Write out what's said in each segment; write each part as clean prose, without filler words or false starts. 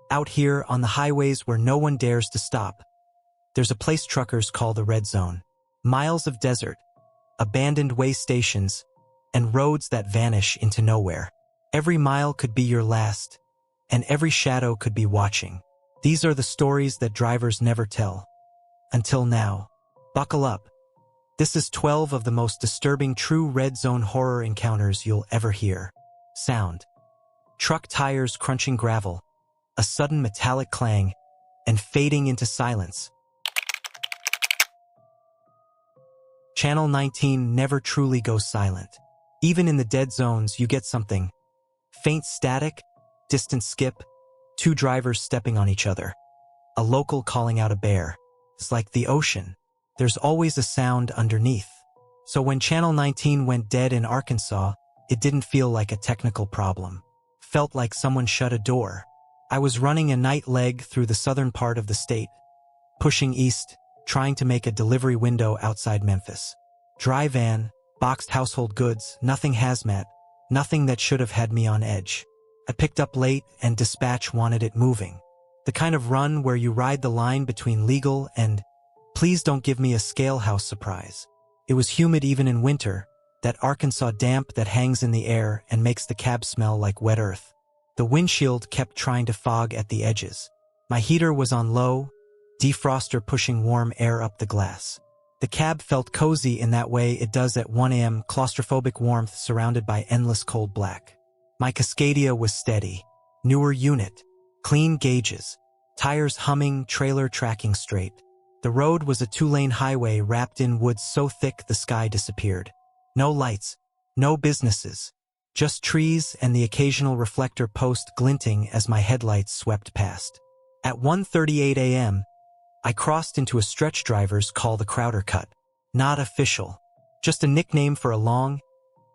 Out here on the highways where no one dares to stop, there's a place truckers call the red zone. Miles of desert, abandoned way stations, and roads that vanish into nowhere. Every mile could be your last, and every shadow could be watching. These are the stories that drivers never tell. Until now. Buckle up. This is 12 of the most disturbing true red zone horror encounters you'll ever hear. Sound. Truck tires crunching gravel, a sudden metallic clang, and fading into silence. Channel 19 never truly goes silent. Even in the dead zones, you get something. Faint static, distant skip, two drivers stepping on each other. A local calling out a bear. It's like the ocean. There's always a sound underneath. So when Channel 19 went dead in Arkansas, it didn't feel like a technical problem. Felt like someone shut a door. I was running a night leg through the southern part of the state, pushing east, trying to make a delivery window outside Memphis. Dry van, boxed household goods, nothing hazmat, nothing that should have had me on edge. I picked up late and dispatch wanted it moving. The kind of run where you ride the line between legal and please don't give me a scale house surprise. It was humid even in winter, that Arkansas damp that hangs in the air and makes the cab smell like wet earth. The windshield kept trying to fog at the edges. My heater was on low, defroster pushing warm air up the glass. The cab felt cozy in that way it does at 1 a.m., claustrophobic warmth surrounded by endless cold black. My Cascadia was steady. Newer unit. Clean gauges. Tires humming, trailer tracking straight. The road was a 2-lane highway wrapped in woods so thick the sky disappeared. No lights. No businesses. Just trees and the occasional reflector post glinting as my headlights swept past. At 1:38 a.m., I crossed into a stretch driver's call the Crowder Cut. Not official. Just a nickname for a long,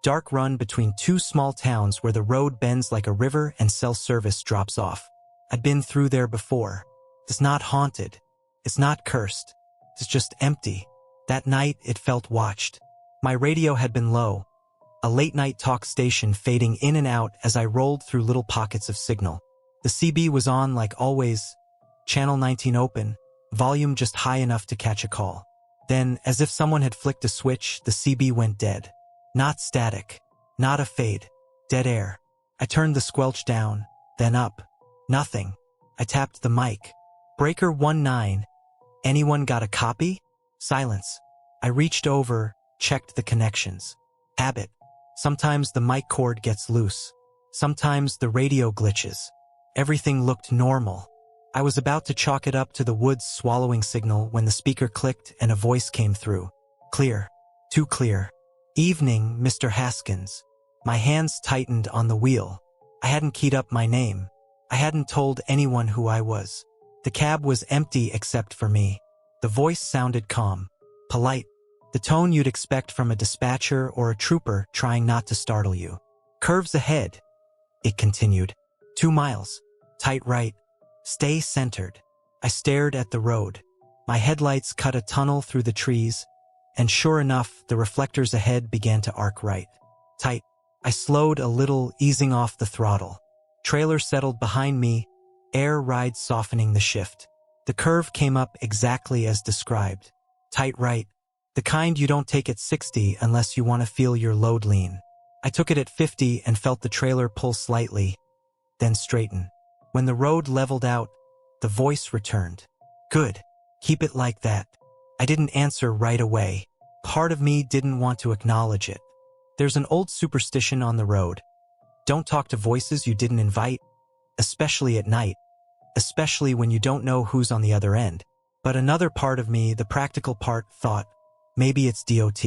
dark run between two small towns where the road bends like a river and cell service drops off. I'd been through there before. It's not haunted. It's not cursed. It's just empty. That night, it felt watched. My radio had been low, a late-night talk station fading in and out as I rolled through little pockets of signal. The CB was on like always, Channel 19 open, volume just high enough to catch a call. Then, as if someone had flicked a switch, the CB went dead. Not static, not a fade, dead air. I turned the squelch down, then up. Nothing. I tapped the mic. Breaker 19. Anyone got a copy? Silence. I reached over, checked the connections. Habit. Sometimes the mic cord gets loose. Sometimes the radio glitches. Everything looked normal. I was about to chalk it up to the woods swallowing signal when the speaker clicked and a voice came through. Clear. Too clear. Evening, Mr. Haskins. My hands tightened on the wheel. I hadn't keyed up my name. I hadn't told anyone who I was. The cab was empty except for me. The voice sounded calm, polite, the tone you'd expect from a dispatcher or a trooper trying not to startle you. Curves ahead, it continued. 2 miles. Tight right. Stay centered. I stared at the road. My headlights cut a tunnel through the trees, and sure enough, the reflectors ahead began to arc right. Tight. I slowed a little, easing off the throttle. Trailer settled behind me, air ride softening the shift. The curve came up exactly as described. Tight right. The kind you don't take at 60 unless you want to feel your load lean. I took it at 50 and felt the trailer pull slightly, then straighten. When the road leveled out, the voice returned. Good. Keep it like that. I didn't answer right away. Part of me didn't want to acknowledge it. There's an old superstition on the road. Don't talk to voices you didn't invite, especially at night, especially when you don't know who's on the other end. But another part of me, the practical part, thought, maybe it's DOT.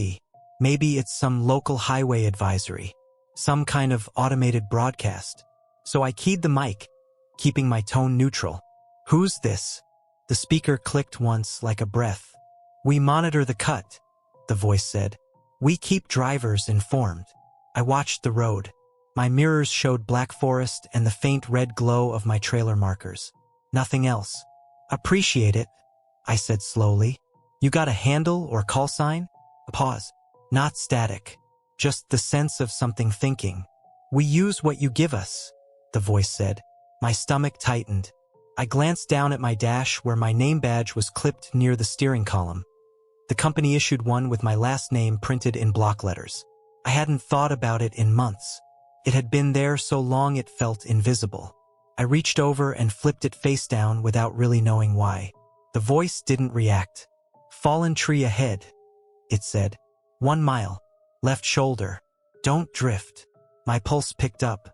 Maybe it's some local highway advisory, some kind of automated broadcast. So I keyed the mic, keeping my tone neutral. Who's this? The speaker clicked once like a breath. We monitor the cut, the voice said. We keep drivers informed. I watched the road. My mirrors showed black forest and the faint red glow of my trailer markers. Nothing else. Appreciate it, I said slowly. You got a handle or call sign? A pause. Not static. Just the sense of something thinking. We use what you give us, the voice said. My stomach tightened. I glanced down at my dash where my name badge was clipped near the steering column. The company issued one with my last name printed in block letters. I hadn't thought about it in months. It had been there so long it felt invisible. I reached over and flipped it face down without really knowing why. The voice didn't react. "Fallen tree ahead," it said. 1 mile. Left shoulder. Don't drift. My pulse picked up.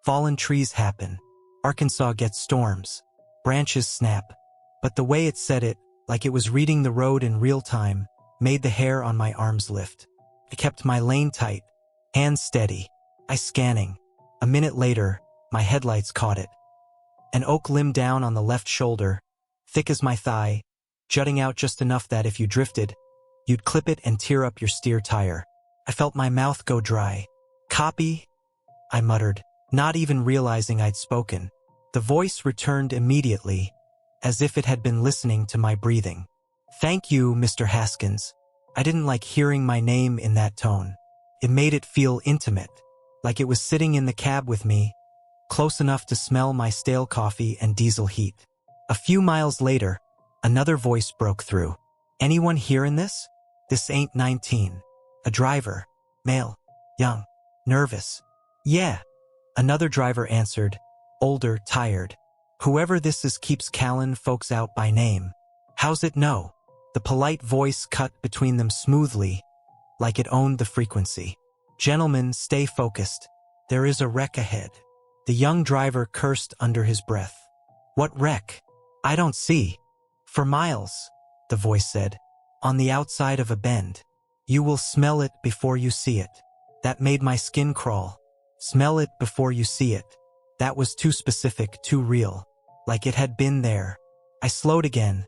Fallen trees happen. Arkansas gets storms. Branches snap. But the way it said it, like it was reading the road in real time, made the hair on my arms lift. I kept my lane tight, hands steady, eyes scanning. A minute later, my headlights caught it. An oak limb down on the left shoulder, thick as my thigh, jutting out just enough that if you drifted, you'd clip it and tear up your steer tire. I felt my mouth go dry. "Copy," I muttered, not even realizing I'd spoken. The voice returned immediately, as if it had been listening to my breathing. "Thank you, Mr. Haskins." I didn't like hearing my name in that tone. It made it feel intimate, like it was sitting in the cab with me, close enough to smell my stale coffee and diesel heat. A few miles later, another voice broke through. "Anyone hearing this? This ain't 19. A driver. Male. Young. Nervous." "Yeah." Another driver answered, older, tired. "Whoever this is keeps calling folks out by name. How's it know?" The polite voice cut between them smoothly, like it owned the frequency. "Gentlemen, stay focused. There is a wreck ahead." The young driver cursed under his breath. "What wreck?" "I don't see." "For miles," the voice said. "On the outside of a bend. You will smell it before you see it." That made my skin crawl. Smell it before you see it. That was too specific, too real. Like it had been there. I slowed again.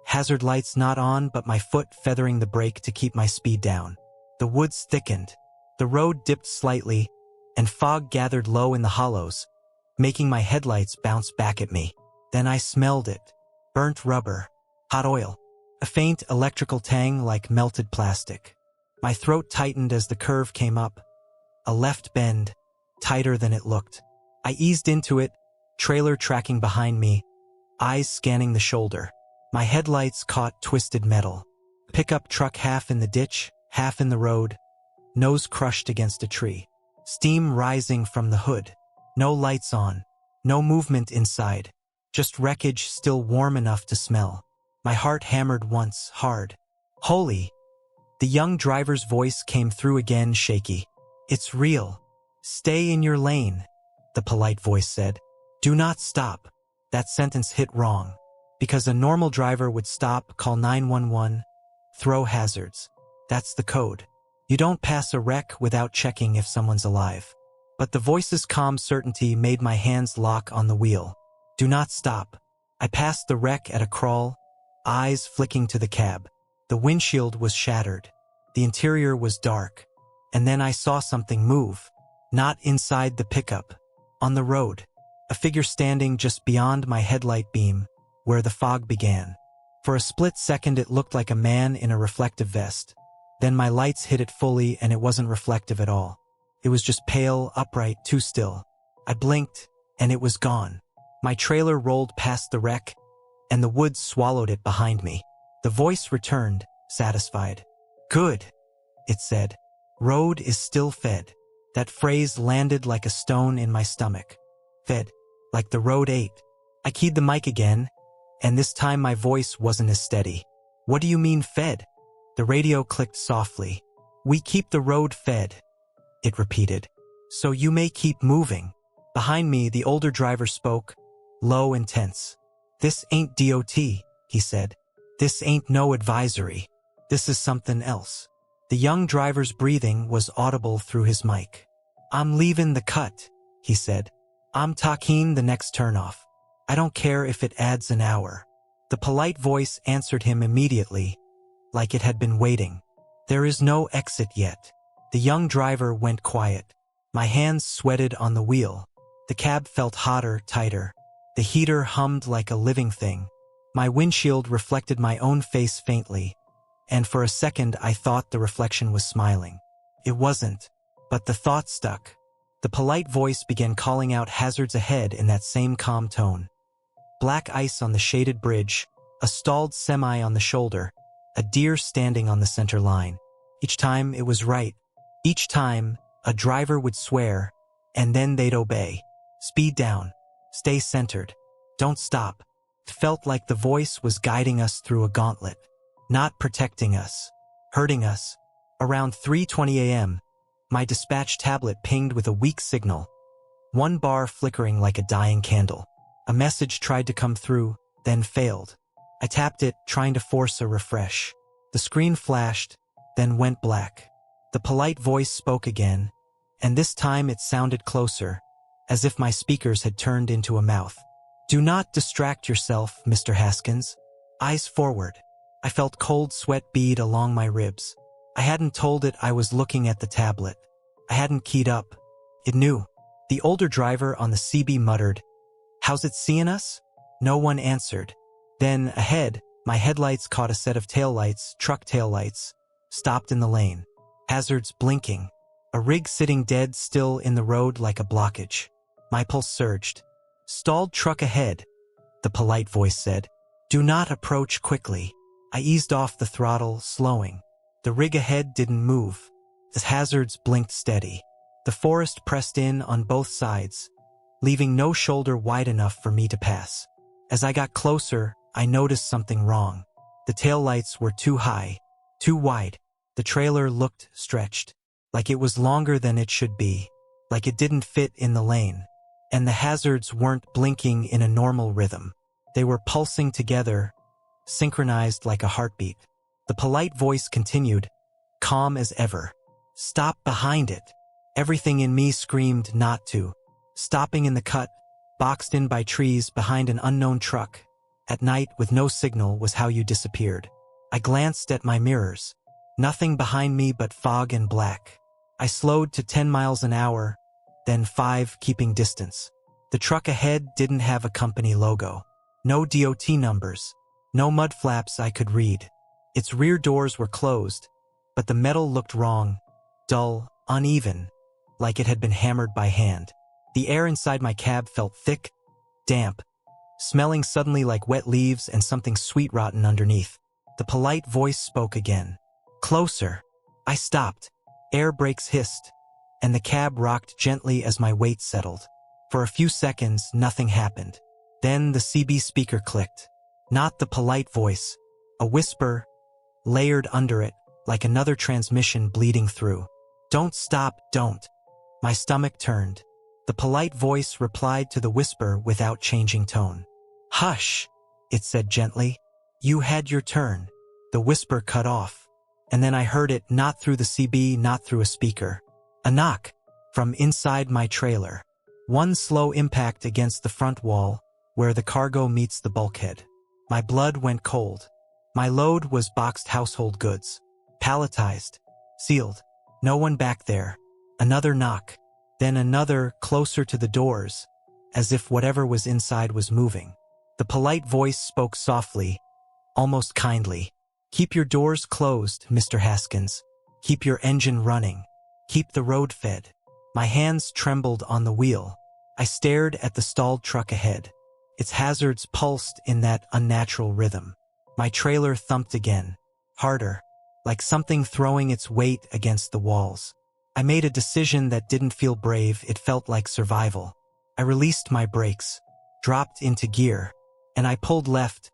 Hazard lights not on, but my foot feathering the brake to keep my speed down. The woods thickened. The road dipped slightly, and fog gathered low in the hollows, making my headlights bounce back at me. Then I smelled it. Burnt rubber. Hot oil. A faint electrical tang like melted plastic. My throat tightened as the curve came up. A left bend, tighter than it looked. I eased into it, trailer tracking behind me, eyes scanning the shoulder. My headlights caught twisted metal. Pickup truck half in the ditch, half in the road, nose crushed against a tree. Steam rising from the hood. No lights on. No movement inside. Just wreckage still warm enough to smell. My heart hammered once, hard. "Holy!" The young driver's voice came through again, shaky. "It's real. Stay in your lane," the polite voice said. "Do not stop." That sentence hit wrong. Because a normal driver would stop, call 911, throw hazards. That's the code. You don't pass a wreck without checking if someone's alive. But the voice's calm certainty made my hands lock on the wheel. "Do not stop." I passed the wreck at a crawl, eyes flicking to the cab. The windshield was shattered. The interior was dark. And then I saw something move. Not inside the pickup. On the road. A figure standing just beyond my headlight beam, where the fog began. For a split second it looked like a man in a reflective vest. Then my lights hit it fully and it wasn't reflective at all. It was just pale, upright, too still. I blinked, and it was gone. My trailer rolled past the wreck, and the woods swallowed it behind me. The voice returned, satisfied. "Good," it said. "Road is still fed." That phrase landed like a stone in my stomach. Fed, like the road ate. I keyed the mic again, and this time my voice wasn't as steady. "What do you mean fed?" The radio clicked softly. "We keep the road fed," it repeated. "So you may keep moving." Behind me, the older driver spoke, low and tense. "This ain't DOT," he said. "This ain't no advisory. This is something else." The young driver's breathing was audible through his mic. "I'm leaving the cut," he said. "I'm taking the next turnoff. I don't care if it adds an hour." The polite voice answered him immediately, like it had been waiting. "There is no exit yet." The young driver went quiet. My hands sweated on the wheel. The cab felt hotter, tighter. The heater hummed like a living thing. My windshield reflected my own face faintly, and for a second I thought the reflection was smiling. It wasn't, but the thought stuck. The polite voice began calling out hazards ahead in that same calm tone. Black ice on the shaded bridge, a stalled semi on the shoulder, a deer standing on the center line. Each time it was right. Each time, a driver would swear, and then they'd obey. Speed down. Stay centered. Don't stop. It felt like the voice was guiding us through a gauntlet. Not protecting us. Hurting us. Around 3:20 a.m., my dispatch tablet pinged with a weak signal. One bar flickering like a dying candle. A message tried to come through, then failed. I tapped it, trying to force a refresh. The screen flashed, then went black. The polite voice spoke again, and this time it sounded closer, as if my speakers had turned into a mouth. "Do not distract yourself, Mr. Haskins." Eyes forward. I felt cold sweat bead along my ribs. I hadn't told it I was looking at the tablet. I hadn't keyed up. It knew. The older driver on the CB muttered, "How's it seeing us?" No one answered. Then, ahead, my headlights caught a set of taillights, truck taillights, stopped in the lane. Hazards blinking. A rig sitting dead still in the road like a blockage. My pulse surged. "Stalled truck ahead," the polite voice said. "Do not approach quickly." I eased off the throttle, slowing. The rig ahead didn't move. The hazards blinked steady. The forest pressed in on both sides, leaving no shoulder wide enough for me to pass. As I got closer, I noticed something wrong. The taillights were too high, too wide. The trailer looked stretched, like it was longer than it should be, like it didn't fit in the lane. And the hazards weren't blinking in a normal rhythm. They were pulsing together, synchronized like a heartbeat. The polite voice continued, calm as ever. "Stop behind it." Everything in me screamed not to. Stopping in the cut, boxed in by trees behind an unknown truck, at night with no signal was how you disappeared. I glanced at my mirrors. Nothing behind me but fog and black. I slowed to 10 miles an hour, then 5, keeping distance. The truck ahead didn't have a company logo. No DOT numbers. No mud flaps I could read. Its rear doors were closed, but the metal looked wrong, dull, uneven, like it had been hammered by hand. The air inside my cab felt thick, damp, smelling suddenly like wet leaves and something sweet rotten underneath. The polite voice spoke again. "Closer." I stopped. Air brakes hissed, and the cab rocked gently as my weight settled. For a few seconds, nothing happened. Then the CB speaker clicked. Not the polite voice, a whisper, layered under it, like another transmission bleeding through. "Don't stop, don't." My stomach turned. The polite voice replied to the whisper without changing tone. "Hush," it said gently. "You had your turn." The whisper cut off, and then I heard it not through the CB, not through a speaker. A knock from inside my trailer. One slow impact against the front wall, where the cargo meets the bulkhead. My blood went cold. My load was boxed household goods. Palletized. Sealed. No one back there. Another knock. Then another, closer to the doors, as if whatever was inside was moving. The polite voice spoke softly, almost kindly. "Keep your doors closed, Mr. Haskins. Keep your engine running. Keep the road fed." My hands trembled on the wheel. I stared at the stalled truck ahead. Its hazards pulsed in that unnatural rhythm. My trailer thumped again, harder, like something throwing its weight against the walls. I made a decision that didn't feel brave, it felt like survival. I released my brakes, dropped into gear, and I pulled left,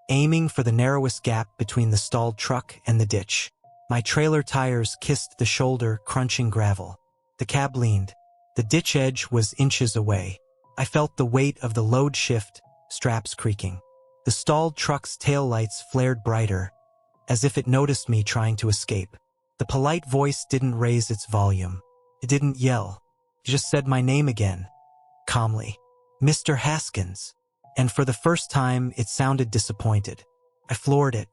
aiming for the narrowest gap between the stalled truck and the ditch. My trailer tires kissed the shoulder, crunching gravel. The cab leaned. The ditch edge was inches away. I felt the weight of the load shift, straps creaking. The stalled truck's taillights flared brighter, as if it noticed me trying to escape. The polite voice didn't raise its volume. It didn't yell. It just said my name again, calmly. "Mr. Haskins." And for the first time, it sounded disappointed. I floored it.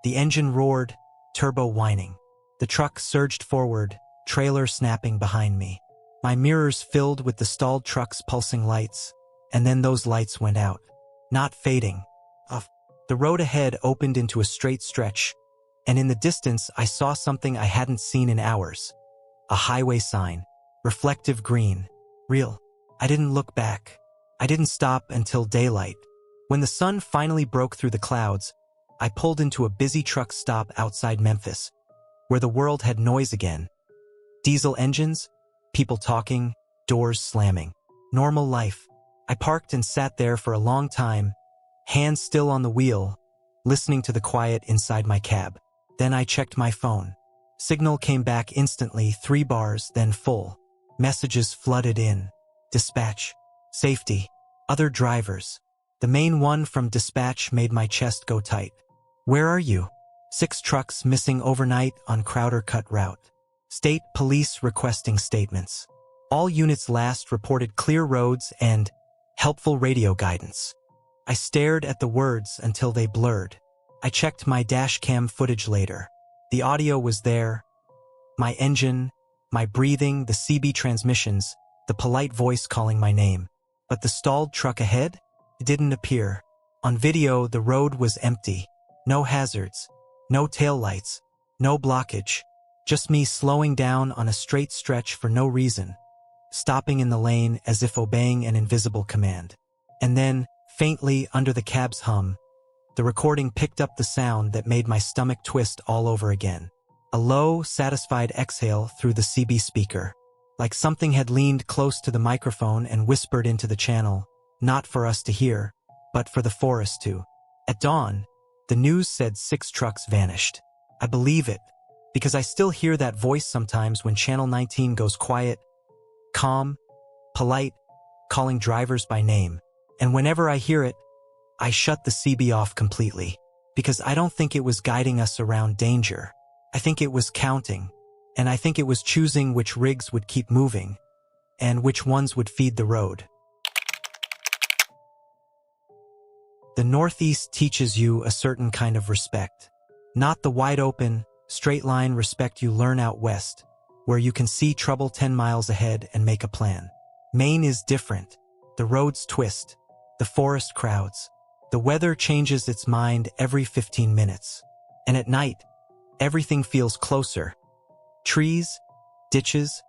The engine roared, turbo whining. The truck surged forward, trailer snapping behind me. My mirrors filled with the stalled truck's pulsing lights, and then those lights went out. Not fading. Off. The road ahead opened into a straight stretch, and in the distance I saw something I hadn't seen in hours. A highway sign. Reflective green. Real. I didn't look back. I didn't stop until daylight. When the sun finally broke through the clouds, I pulled into a busy truck stop outside Memphis, where the world had noise again. Diesel engines, people talking, doors slamming. Normal life. I parked and sat there for a long time, hands still on the wheel, listening to the quiet inside my cab. Then I checked my phone. Signal came back instantly, 3 bars, then full. Messages flooded in. Dispatch. Safety. Other drivers. The main one from dispatch made my chest go tight. Where are you? 6 trucks missing overnight on Crowder Cut route. State police requesting statements. All units last reported clear roads and helpful radio guidance. I stared at the words until they blurred. I checked my dash cam footage later. The audio was there. My engine, my breathing, the CB transmissions, the polite voice calling my name. But the stalled truck ahead? It didn't appear. On video, the road was empty. No hazards, no taillights, no blockage. Just me slowing down on a straight stretch for no reason, stopping in the lane as if obeying an invisible command. And then, faintly under the cab's hum, the recording picked up the sound that made my stomach twist all over again. A low, satisfied exhale through the CB speaker, like something had leaned close to the microphone and whispered into the channel, not for us to hear, but for the forest to. At dawn, the news said 6 trucks vanished. I believe it, because I still hear that voice sometimes when Channel 19 goes quiet, calm, polite, calling drivers by name. And whenever I hear it, I shut the CB off completely, because I don't think it was guiding us around danger. I think it was counting, and I think it was choosing which rigs would keep moving, and which ones would feed the road. The Northeast teaches you a certain kind of respect. Not the wide-open, straight-line respect you learn out west, where you can see trouble 10 miles ahead and make a plan. Maine is different. The roads twist. The forest crowds. The weather changes its mind every 15 minutes. And at night, everything feels closer. Trees, ditches,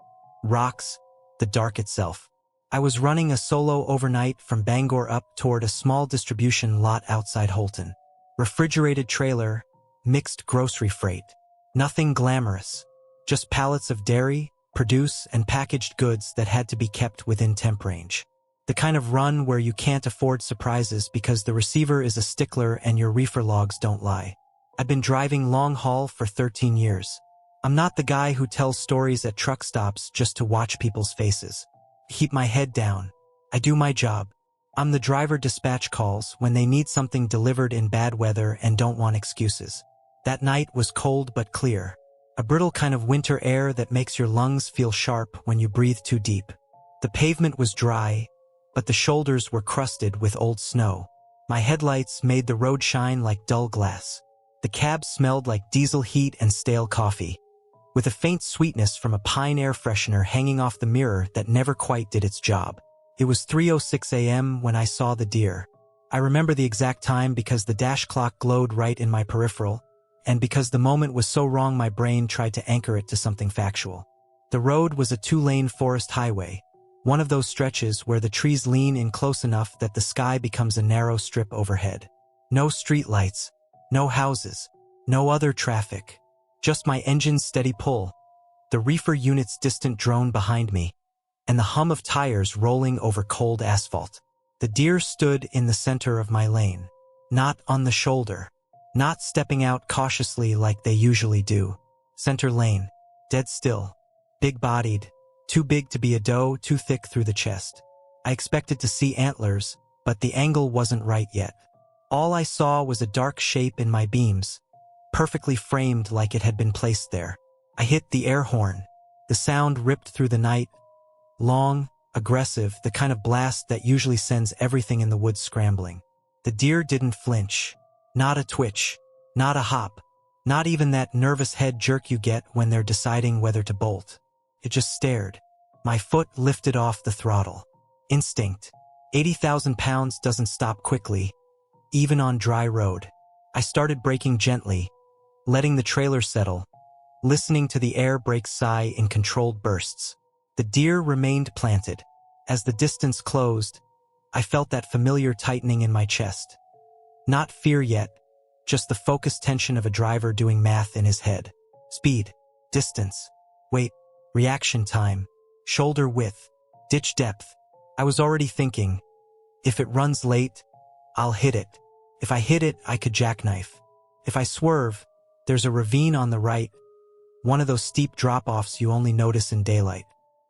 rocks, the dark itself. I was running a solo overnight from Bangor up toward a small distribution lot outside Holton. Refrigerated trailer, mixed grocery freight. Nothing glamorous. Just pallets of dairy, produce, and packaged goods that had to be kept within temp range. The kind of run where you can't afford surprises because the receiver is a stickler and your reefer logs don't lie. I've been driving long haul for 13 years. I'm not the guy who tells stories at truck stops just to watch people's faces. I keep my head down. I do my job. I'm the driver dispatch calls when they need something delivered in bad weather and don't want excuses. That night was cold but clear. A brittle kind of winter air that makes your lungs feel sharp when you breathe too deep. The pavement was dry, but the shoulders were crusted with old snow. My headlights made the road shine like dull glass. The cab smelled like diesel heat and stale coffee, with a faint sweetness from a pine air freshener hanging off the mirror that never quite did its job. It was 3:06 a.m. when I saw the deer. I remember the exact time because the dash clock glowed right in my peripheral, and because the moment was so wrong my brain tried to anchor it to something factual. The road was a 2-lane forest highway, one of those stretches where the trees lean in close enough that the sky becomes a narrow strip overhead. No streetlights, no houses, no other traffic, just my engine's steady pull, the reefer unit's distant drone behind me, and the hum of tires rolling over cold asphalt. The deer stood in the center of my lane, not on the shoulder, not stepping out cautiously like they usually do. Center lane, dead still, big-bodied, too big to be a doe, too thick through the chest. I expected to see antlers, but the angle wasn't right yet. All I saw was a dark shape in my beams, perfectly framed like it had been placed there. I hit the air horn. The sound ripped through the night, long, aggressive, the kind of blast that usually sends everything in the woods scrambling. The deer didn't flinch. Not a twitch, not a hop, not even that nervous head jerk you get when they're deciding whether to bolt. It just stared. My foot lifted off the throttle. Instinct. 80,000 pounds doesn't stop quickly, even on dry road. I started braking gently, letting the trailer settle, listening to the air brake sigh in controlled bursts. The deer remained planted. As the distance closed, I felt that familiar tightening in my chest. Not fear yet, just the focused tension of a driver doing math in his head. Speed, distance, weight, reaction time, shoulder width, ditch depth. I was already thinking, if it runs late, I'll hit it. If I hit it, I could jackknife. If I swerve, there's a ravine on the right, one of those steep drop-offs you only notice in daylight.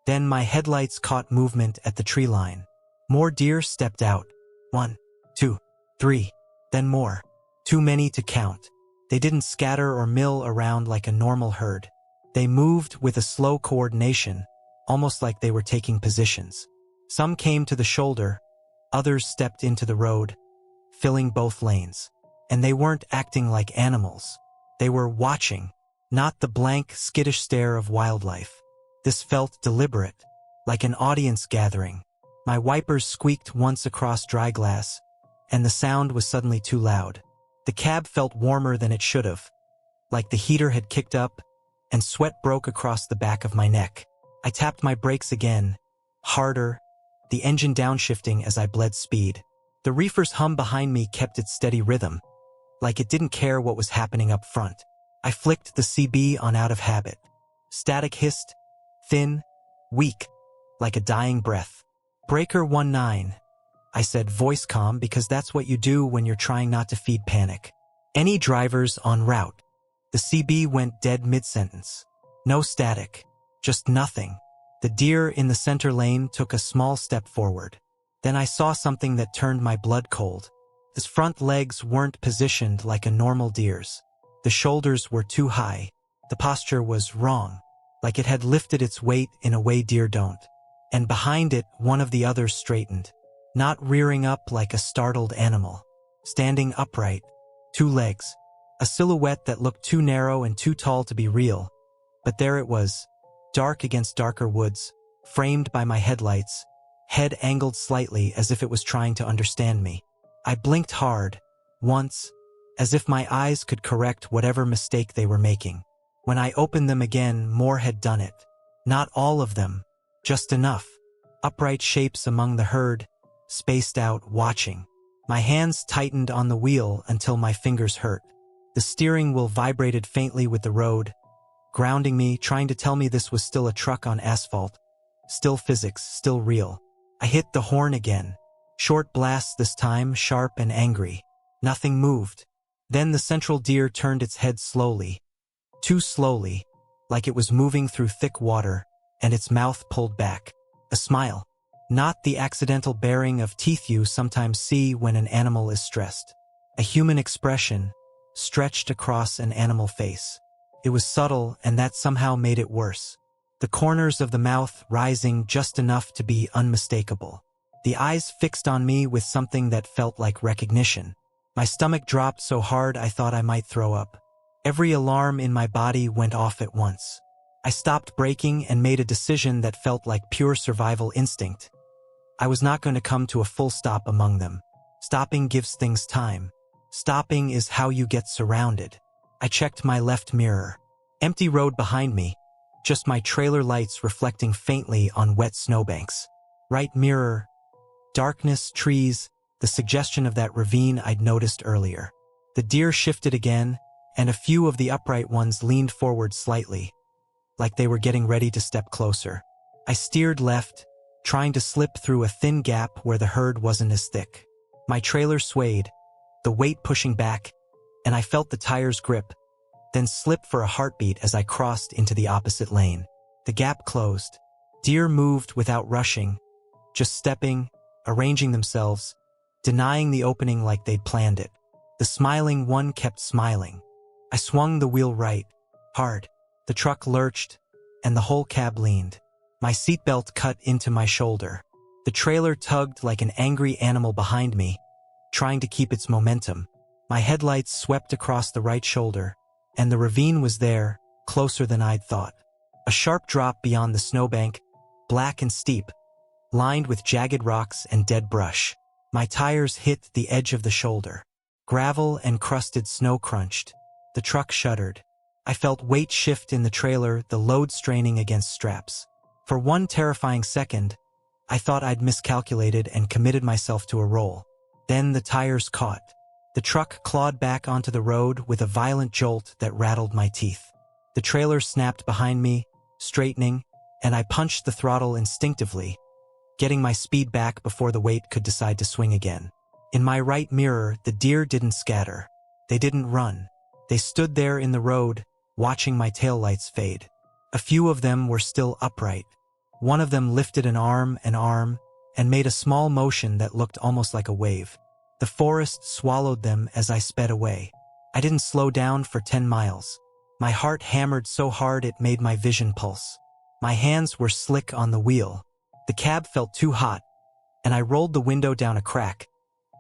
Then my headlights caught movement at the tree line. More deer stepped out. 1, 2, 3, then more. Too many to count. They didn't scatter or mill around like a normal herd. They moved with a slow coordination, almost like they were taking positions. Some came to the shoulder, others stepped into the road, filling both lanes. And they weren't acting like animals. They were watching, not the blank, skittish stare of wildlife. This felt deliberate, like an audience gathering. My wipers squeaked once across dry glass, and the sound was suddenly too loud. The cab felt warmer than it should have, like the heater had kicked up, and sweat broke across the back of my neck. I tapped my brakes again, harder, the engine downshifting as I bled speed. The reefer's hum behind me kept its steady rhythm, like it didn't care what was happening up front. I flicked the CB on out of habit. Static hissed, thin, weak, like a dying breath. Breaker 19, I said, voice calm, because that's what you do when you're trying not to feed panic. Any drivers en route? The CB went dead mid-sentence. No static, just nothing. The deer in the center lane took a small step forward. Then I saw something that turned my blood cold. His front legs weren't positioned like a normal deer's. The shoulders were too high. The posture was wrong, like it had lifted its weight in a way deer don't. And behind it, one of the others straightened, not rearing up like a startled animal. Standing upright, 2 legs, a silhouette that looked too narrow and too tall to be real. But there it was, dark against darker woods, framed by my headlights, head angled slightly as if it was trying to understand me. I blinked hard, once, as if my eyes could correct whatever mistake they were making. When I opened them again, more had done it. Not all of them, just enough. Upright shapes among the herd, spaced out, watching. My hands tightened on the wheel until my fingers hurt. The steering wheel vibrated faintly with the road, grounding me, trying to tell me this was still a truck on asphalt. Still physics, still real. I hit the horn again. Short blasts this time, sharp and angry. Nothing moved. Then the central deer turned its head slowly. Too slowly, like it was moving through thick water, and its mouth pulled back. A smile. Not the accidental baring of teeth you sometimes see when an animal is stressed. A human expression, stretched across an animal face. It was subtle, and that somehow made it worse. The corners of the mouth rising just enough to be unmistakable. The eyes fixed on me with something that felt like recognition. My stomach dropped so hard I thought I might throw up. Every alarm in my body went off at once. I stopped braking and made a decision that felt like pure survival instinct. I was not going to come to a full stop among them. Stopping gives things time. Stopping is how you get surrounded. I checked my left mirror. Empty road behind me, just my trailer lights reflecting faintly on wet snowbanks. Right mirror, darkness, trees, the suggestion of that ravine I'd noticed earlier. The deer shifted again, and a few of the upright ones leaned forward slightly, like they were getting ready to step closer. I steered left, trying to slip through a thin gap where the herd wasn't as thick. My trailer swayed, the weight pushing back, and I felt the tires grip, then slip for a heartbeat as I crossed into the opposite lane. The gap closed. Deer moved without rushing, just stepping, arranging themselves, denying the opening like they'd planned it. The smiling one kept smiling. I swung the wheel right, hard. The truck lurched, and the whole cab leaned. My seatbelt cut into my shoulder. The trailer tugged like an angry animal behind me, trying to keep its momentum. My headlights swept across the right shoulder, and the ravine was there, closer than I'd thought. A sharp drop beyond the snowbank, black and steep, lined with jagged rocks and dead brush. My tires hit the edge of the shoulder. Gravel and crusted snow crunched. The truck shuddered. I felt weight shift in the trailer, the load straining against straps. For one terrifying second, I thought I'd miscalculated and committed myself to a roll. Then the tires caught. The truck clawed back onto the road with a violent jolt that rattled my teeth. The trailer snapped behind me, straightening, and I punched the throttle instinctively, getting my speed back before the weight could decide to swing again. In my right mirror, the deer didn't scatter. They didn't run. They stood there in the road, watching my taillights fade. A few of them were still upright. One of them lifted an arm, and made a small motion that looked almost like a wave. The forest swallowed them as I sped away. I didn't slow down for 10 miles. My heart hammered so hard it made my vision pulse. My hands were slick on the wheel. The cab felt too hot, and I rolled the window down a crack,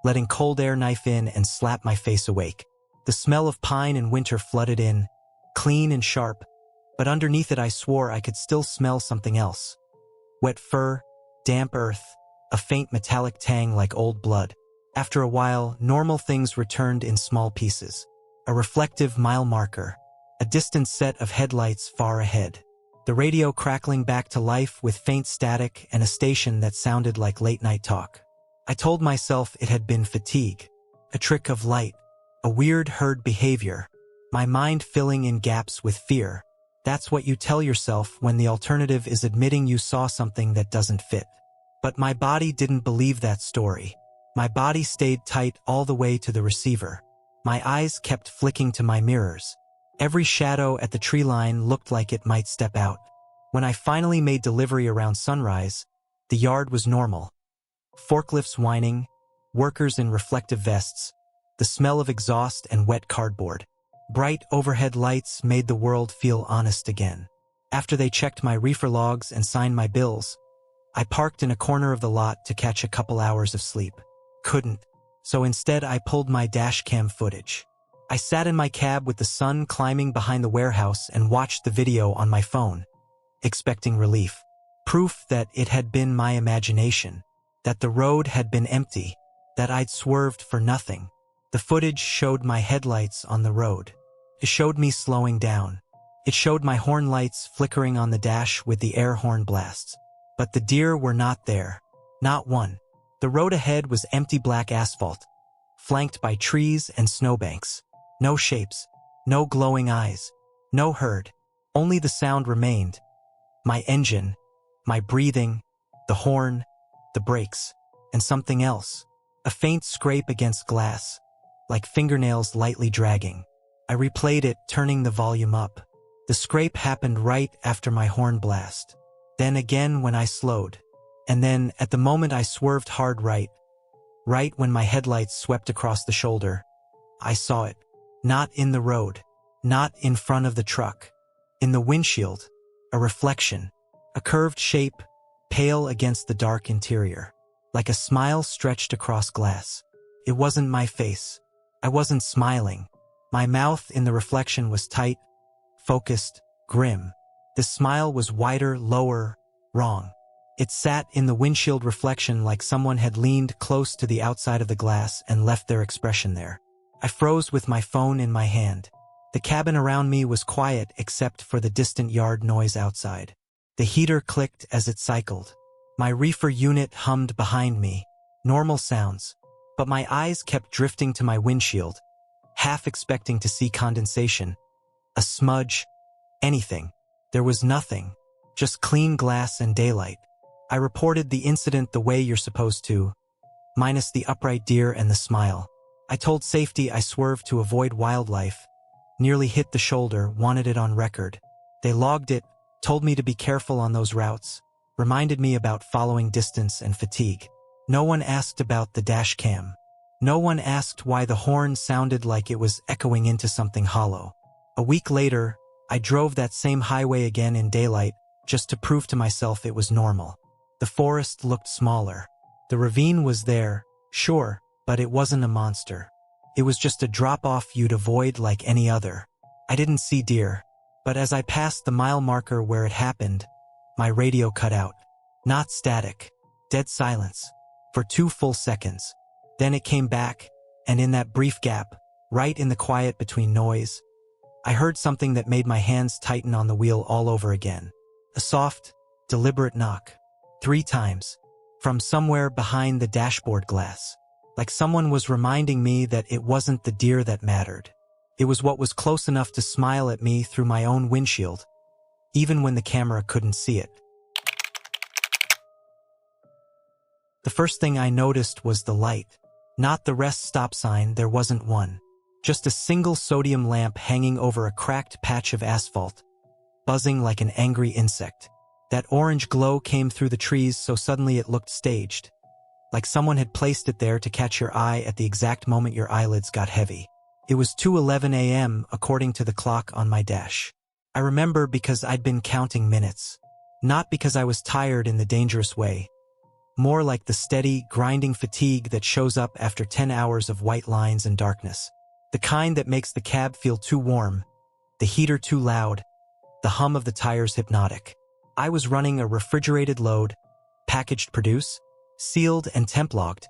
letting cold air knife in and slap my face awake. The smell of pine and winter flooded in, clean and sharp, but underneath it I swore I could still smell something else. Wet fur, damp earth, a faint metallic tang like old blood. After a while, normal things returned in small pieces. A reflective mile marker, a distant set of headlights far ahead. The radio crackling back to life with faint static and a station that sounded like late-night talk. I told myself it had been fatigue, a trick of light, a weird herd behavior, my mind filling in gaps with fear. That's what you tell yourself when the alternative is admitting you saw something that doesn't fit. But my body didn't believe that story. My body stayed tight all the way to the receiver. My eyes kept flicking to my mirrors. Every shadow at the tree line looked like it might step out. When I finally made delivery around sunrise, the yard was normal. Forklifts whining, workers in reflective vests, the smell of exhaust and wet cardboard. Bright overhead lights made the world feel honest again. After they checked my reefer logs and signed my bills, I parked in a corner of the lot to catch a couple hours of sleep. Couldn't, so instead I pulled my dash cam footage. I sat in my cab with the sun climbing behind the warehouse and watched the video on my phone, expecting relief. Proof that it had been my imagination, that the road had been empty, that I'd swerved for nothing. The footage showed my headlights on the road. It showed me slowing down. It showed my horn lights flickering on the dash with the air horn blasts. But the deer were not there. Not one. The road ahead was empty black asphalt, flanked by trees and snowbanks. No shapes, no glowing eyes, no herd. Only the sound remained. My engine, my breathing, the horn, the brakes, and something else. A faint scrape against glass, like fingernails lightly dragging. I replayed it, turning the volume up. The scrape happened right after my horn blast. Then again when I slowed. And then, at the moment I swerved hard right when my headlights swept across the shoulder, I saw it. Not in the road. Not in front of the truck. In the windshield. A reflection. A curved shape, pale against the dark interior. Like a smile stretched across glass. It wasn't my face. I wasn't smiling. My mouth in the reflection was tight, focused, grim. The smile was wider, lower, wrong. It sat in the windshield reflection like someone had leaned close to the outside of the glass and left their expression there. I froze with my phone in my hand. The cabin around me was quiet except for the distant yard noise outside. The heater clicked as it cycled. My reefer unit hummed behind me. Normal sounds. But my eyes kept drifting to my windshield, half expecting to see condensation. A smudge. Anything. There was nothing. Just clean glass and daylight. I reported the incident the way you're supposed to, minus the upright deer and the smile. I told safety I swerved to avoid wildlife, nearly hit the shoulder, wanted it on record. They logged it, told me to be careful on those routes, reminded me about following distance and fatigue. No one asked about the dash cam. No one asked why the horn sounded like it was echoing into something hollow. A week later, I drove that same highway again in daylight, just to prove to myself it was normal. The forest looked smaller. The ravine was there, sure, but it wasn't a monster. It was just a drop-off you'd avoid like any other. I didn't see deer, but as I passed the mile marker where it happened, my radio cut out. Not static. Dead silence. For 2 full seconds. Then it came back, and in that brief gap, right in the quiet between noise, I heard something that made my hands tighten on the wheel all over again. A soft, deliberate knock. 3 times. From somewhere behind the dashboard glass. like someone was reminding me that it wasn't the deer that mattered. It was what was close enough to smile at me through my own windshield, even when the camera couldn't see it. The first thing I noticed was the light. Not the rest stop sign, there wasn't one. Just a single sodium lamp hanging over a cracked patch of asphalt, buzzing like an angry insect. That orange glow came through the trees so suddenly it looked staged, like someone had placed it there to catch your eye at the exact moment your eyelids got heavy. It was 2:11 a.m. according to the clock on my dash. I remember because I'd been counting minutes. Not because I was tired in the dangerous way. More like the steady, grinding fatigue that shows up after 10 hours of white lines and darkness. The kind that makes the cab feel too warm, the heater too loud, the hum of the tires hypnotic. I was running a refrigerated load, packaged produce, sealed and temp-logged,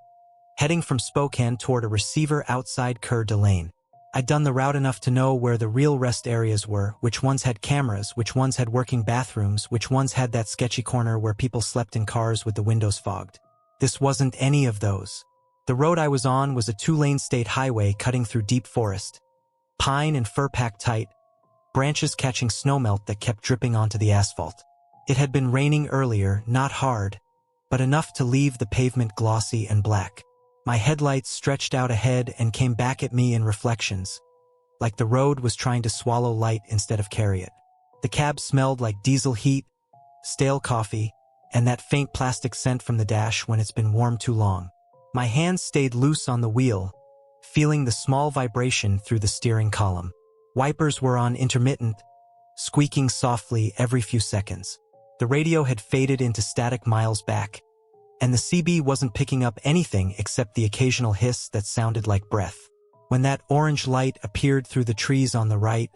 heading from Spokane toward a receiver outside Coeur d'Alene. I'd done the route enough to know where the real rest areas were, which ones had cameras, which ones had working bathrooms, which ones had that sketchy corner where people slept in cars with the windows fogged. This wasn't any of those. The road I was on was a 2-lane state highway cutting through deep forest, pine and fir packed tight, branches catching snowmelt that kept dripping onto the asphalt. It had been raining earlier, not hard, but enough to leave the pavement glossy and black. My headlights stretched out ahead and came back at me in reflections, like the road was trying to swallow light instead of carry it. The cab smelled like diesel heat, stale coffee, and that faint plastic scent from the dash when it's been warm too long. My hands stayed loose on the wheel, feeling the small vibration through the steering column. Wipers were on intermittent, squeaking softly every few seconds. The radio had faded into static miles back, and the CB wasn't picking up anything except the occasional hiss that sounded like breath. When that orange light appeared through the trees on the right,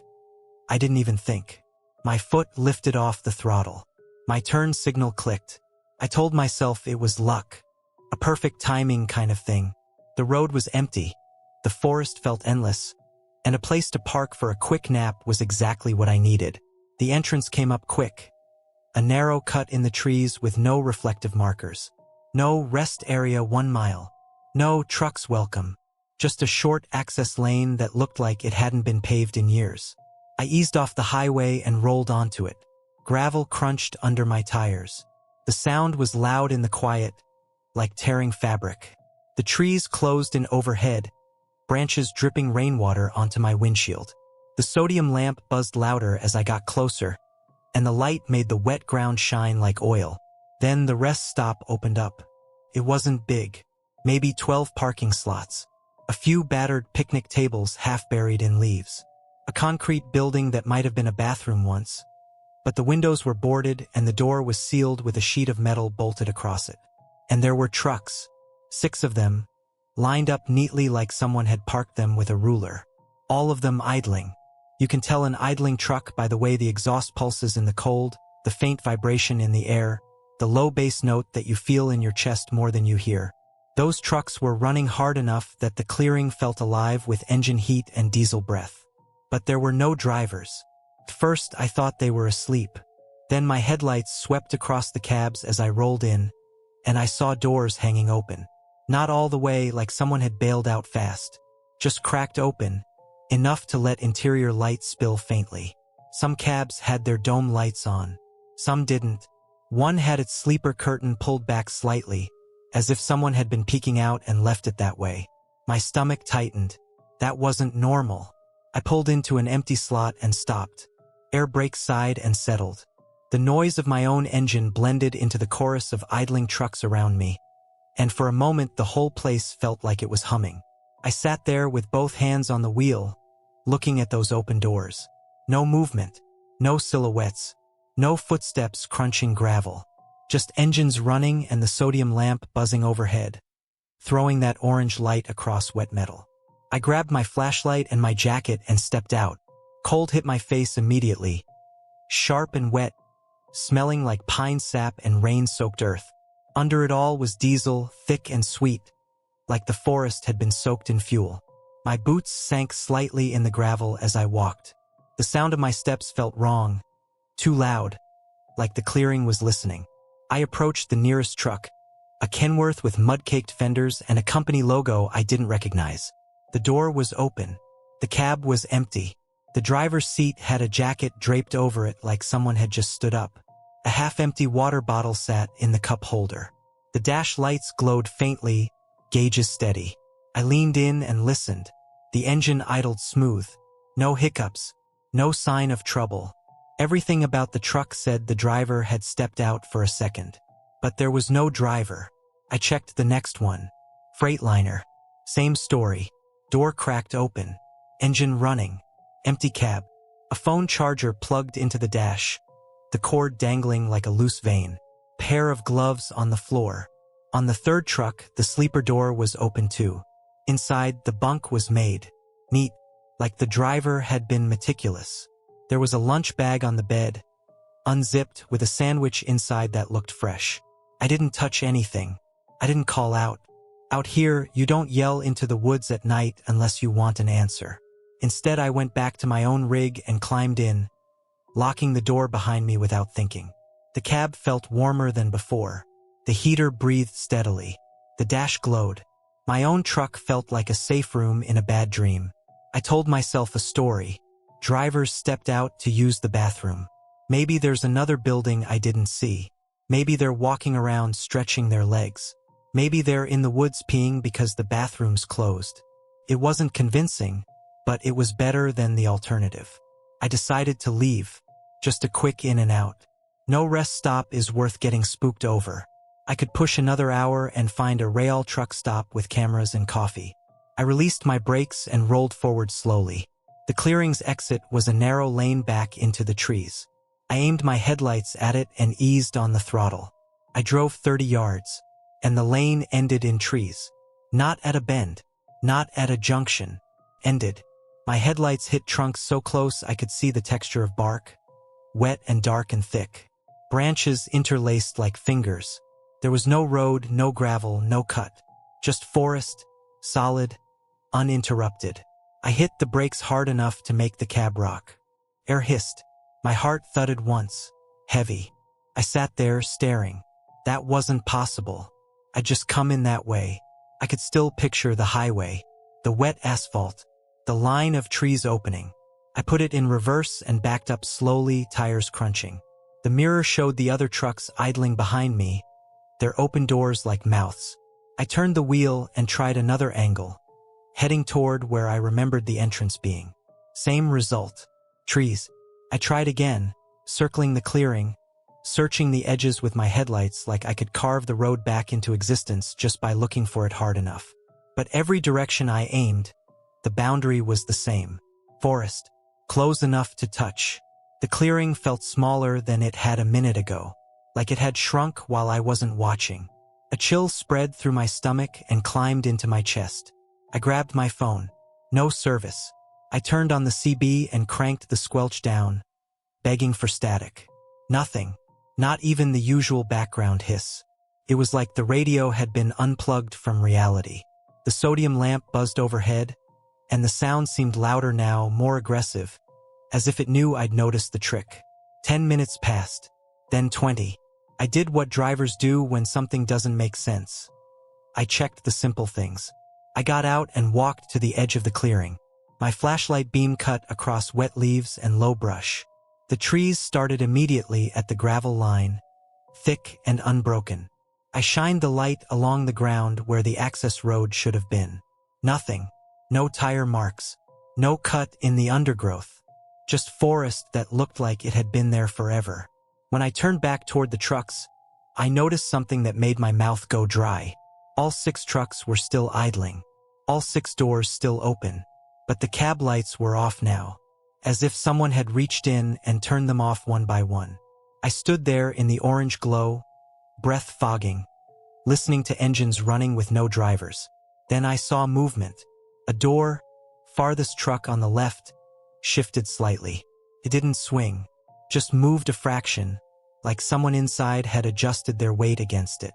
I didn't even think. My foot lifted off the throttle. My turn signal clicked. I told myself it was luck, a perfect timing kind of thing. The road was empty, the forest felt endless, and a place to park for a quick nap was exactly what I needed. The entrance came up quick, a narrow cut in the trees with no reflective markers. No rest area 1 mile. No trucks welcome. Just a short access lane that looked like it hadn't been paved in years. I eased off the highway and rolled onto it. Gravel crunched under my tires. The sound was loud in the quiet, like tearing fabric. The trees closed in overhead, branches dripping rainwater onto my windshield. The sodium lamp buzzed louder as I got closer, and the light made the wet ground shine like oil. Then the rest stop opened up. It wasn't big, maybe 12 parking slots, a few battered picnic tables half buried in leaves, a concrete building that might have been a bathroom once, but the windows were boarded and the door was sealed with a sheet of metal bolted across it. And there were trucks, 6 of them, lined up neatly like someone had parked them with a ruler, all of them idling. You can tell an idling truck by the way the exhaust pulses in the cold, the faint vibration in the air, the low bass note that you feel in your chest more than you hear. Those trucks were running hard enough that the clearing felt alive with engine heat and diesel breath. But there were no drivers. First, I thought they were asleep. Then my headlights swept across the cabs as I rolled in, and I saw doors hanging open. Not all the way like someone had bailed out fast, just cracked open, enough to let interior light spill faintly. Some cabs had their dome lights on. Some didn't. One had its sleeper curtain pulled back slightly, as if someone had been peeking out and left it that way. My stomach tightened. That wasn't normal. I pulled into an empty slot and stopped. Air brakes sighed and settled. The noise of my own engine blended into the chorus of idling trucks around me, and for a moment the whole place felt like it was humming. I sat there with both hands on the wheel, looking at those open doors. No movement, no silhouettes, no footsteps crunching gravel. Just engines running and the sodium lamp buzzing overhead, throwing that orange light across wet metal. I grabbed my flashlight and my jacket and stepped out. Cold hit my face immediately, sharp and wet, smelling like pine sap and rain-soaked earth. Under it all was diesel, thick and sweet, like the forest had been soaked in fuel. My boots sank slightly in the gravel as I walked. The sound of my steps felt wrong, too loud, like the clearing was listening. I approached the nearest truck, A Kenworth with mud-caked fenders and a company logo I didn't recognize. The door was open. The cab was empty. The driver's seat had a jacket draped over it like someone had just stood up. A half-empty water bottle sat in the cup holder. The dash lights glowed faintly, gauges steady. I leaned in and listened. The engine idled smooth. No hiccups. No sign of trouble. Everything about the truck said the driver had stepped out for a second. But there was no driver. I checked the next one. Freightliner. Same story. Door cracked open. Engine running. Empty cab. A phone charger plugged into the dash. The cord dangling like a loose vein. Pair of gloves on the floor. On the third truck, the sleeper door was open too. Inside, the bunk was made. Neat. Like the driver had been meticulous. There was a lunch bag on the bed, unzipped, with a sandwich inside that looked fresh. I didn't touch anything. I didn't call out. Out here, you don't yell into the woods at night unless you want an answer. Instead, I went back to my own rig and climbed in, locking the door behind me without thinking. The cab felt warmer than before. The heater breathed steadily. The dash glowed. My own truck felt like a safe room in a bad dream. I told myself a story. Drivers stepped out to use the bathroom. Maybe there's another building I didn't see. Maybe they're walking around stretching their legs. Maybe they're in the woods peeing because the bathroom's closed. It wasn't convincing, but it was better than the alternative. I decided to leave. Just a quick in and out. No rest stop is worth getting spooked over. I could push another hour and find a rail truck stop with cameras and coffee. I released my brakes and rolled forward slowly. The clearing's exit was a narrow lane back into the trees. I aimed my headlights at it and eased on the throttle. I drove 30 yards, and the lane ended in trees. Not at a bend, not at a junction. Ended. My headlights hit trunks so close I could see the texture of bark, wet and dark and thick. Branches interlaced like fingers. There was no road, no gravel, no cut. Just forest, solid, uninterrupted. I hit the brakes hard enough to make the cab rock. Air hissed. My heart thudded once. Heavy. I sat there, staring. That wasn't possible. I'd just come in that way. I could still picture the highway, the wet asphalt, the line of trees opening. I put it in reverse and backed up slowly, tires crunching. The mirror showed the other trucks idling behind me, their open doors like mouths. I turned the wheel and tried another angle, heading toward where I remembered the entrance being. Same result. Trees. I tried again, circling the clearing, searching the edges with my headlights like I could carve the road back into existence just by looking for it hard enough. But every direction I aimed, the boundary was the same. Forest. Close enough to touch. The clearing felt smaller than it had a minute ago, like it had shrunk while I wasn't watching. A chill spread through my stomach and climbed into my chest. I grabbed my phone. No service. I turned on the CB and cranked the squelch down, begging for static. Nothing. Not even the usual background hiss. It was like the radio had been unplugged from reality. The sodium lamp buzzed overhead, and the sound seemed louder now, more aggressive, as if it knew I'd noticed the trick. 10 minutes passed, then 20. I did what drivers do when something doesn't make sense. I checked the simple things. I got out and walked to the edge of the clearing. My flashlight beam cut across wet leaves and low brush. The trees started immediately at the gravel line, thick and unbroken. I shined the light along the ground where the access road should have been. Nothing. No tire marks. No cut in the undergrowth. Just forest that looked like it had been there forever. When I turned back toward the trucks, I noticed something that made my mouth go dry. All 6 trucks were still idling. All 6 doors still open. But the cab lights were off now, as if someone had reached in and turned them off one by one. I stood there in the orange glow, breath fogging, listening to engines running with no drivers. Then I saw movement. A door, farthest truck on the left, shifted slightly. It didn't swing, just moved a fraction, like someone inside had adjusted their weight against it.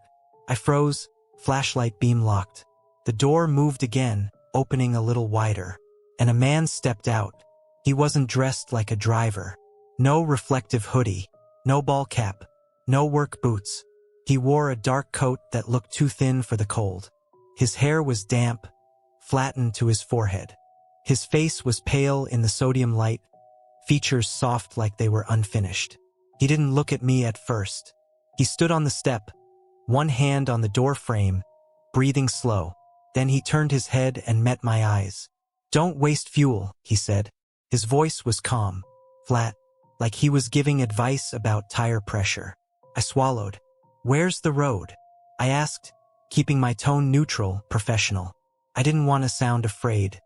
I froze, flashlight beam locked. The door moved again, opening a little wider, and a man stepped out. He wasn't dressed like a driver. No reflective hoodie, no ball cap, no work boots. He wore a dark coat that looked too thin for the cold. His hair was damp, flattened to his forehead. His face was pale in the sodium light, features soft like they were unfinished. He didn't look at me at first. He stood on the step, one hand on the door frame, breathing slow. Then he turned his head and met my eyes. "Don't waste fuel," he said. His voice was calm, flat, like he was giving advice about tire pressure. I swallowed. "Where's the road?" I asked, keeping my tone neutral, professional. I didn't want to sound afraid.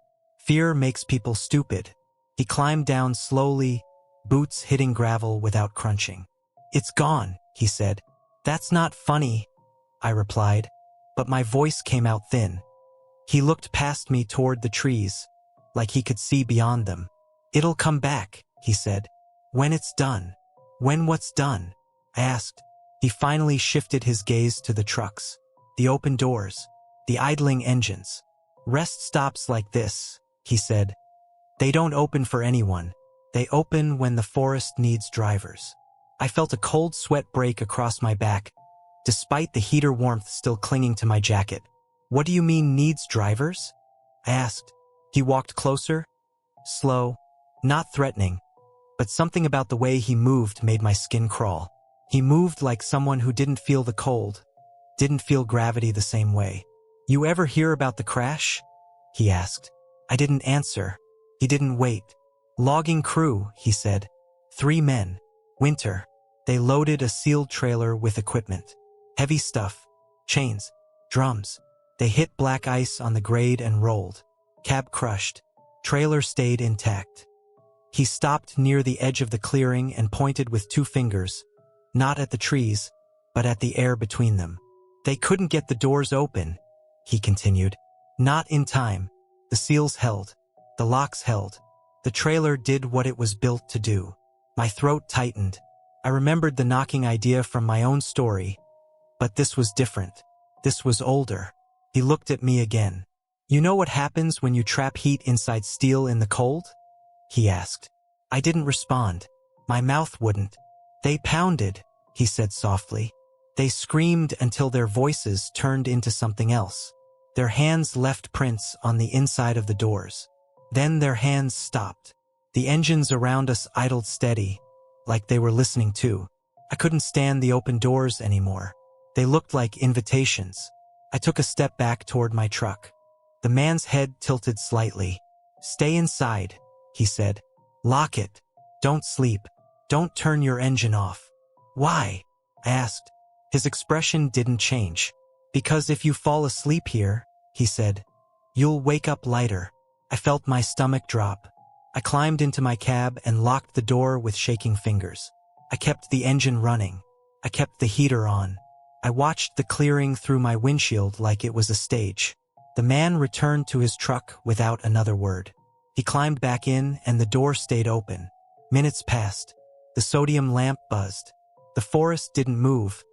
Fear makes people stupid. He climbed down slowly, boots hitting gravel without crunching. "It's gone," he said. "That's not funny," I replied, but my voice came out thin. He looked past me toward the trees, like he could see beyond them. "It'll come back," he said. "When it's done." "When what's done?" I asked. He finally shifted his gaze to the trucks, the open doors, the idling engines. "Rest stops like this," he said. "They don't open for anyone. They open when the forest needs drivers." I felt a cold sweat break across my back, despite the heater warmth still clinging to my jacket. "What do you mean needs drivers?" I asked. He walked closer, slow, not threatening, but something about the way he moved made my skin crawl. He moved like someone who didn't feel the cold, didn't feel gravity the same way. "You ever hear about the crash?" he asked. I didn't answer. He didn't wait. "Logging crew," he said. 3 men. Winter. They loaded a sealed trailer with equipment. Heavy stuff. Chains. Drums. They hit black ice on the grade and rolled. Cab crushed. Trailer stayed intact. He stopped near the edge of the clearing and pointed with 2 fingers, not at the trees, but at the air between them. "They couldn't get the doors open," he continued. "Not in time. The seals held. The locks held. The trailer did what it was built to do." My throat tightened. I remembered the knocking idea from my own story, but this was different. This was older. He looked at me again. "You know what happens when you trap heat inside steel in the cold?" he asked. I didn't respond. My mouth wouldn't. "They pounded," he said softly. "They screamed until their voices turned into something else. Their hands left prints on the inside of the doors. Then their hands stopped. The engines around us idled steady, like they were listening too. I couldn't stand the open doors anymore. They looked like invitations. I took a step back toward my truck. The man's head tilted slightly. "Stay inside," he said. "Lock it. Don't sleep. Don't turn your engine off." "Why?" I asked. His expression didn't change. "Because if you fall asleep here," he said, "you'll wake up lighter." I felt my stomach drop. I climbed into my cab and locked the door with shaking fingers. I kept the engine running. I kept the heater on. I watched the clearing through my windshield like it was a stage. The man returned to his truck without another word. He climbed back in and the door stayed open. Minutes passed. The sodium lamp buzzed. The forest didn't move,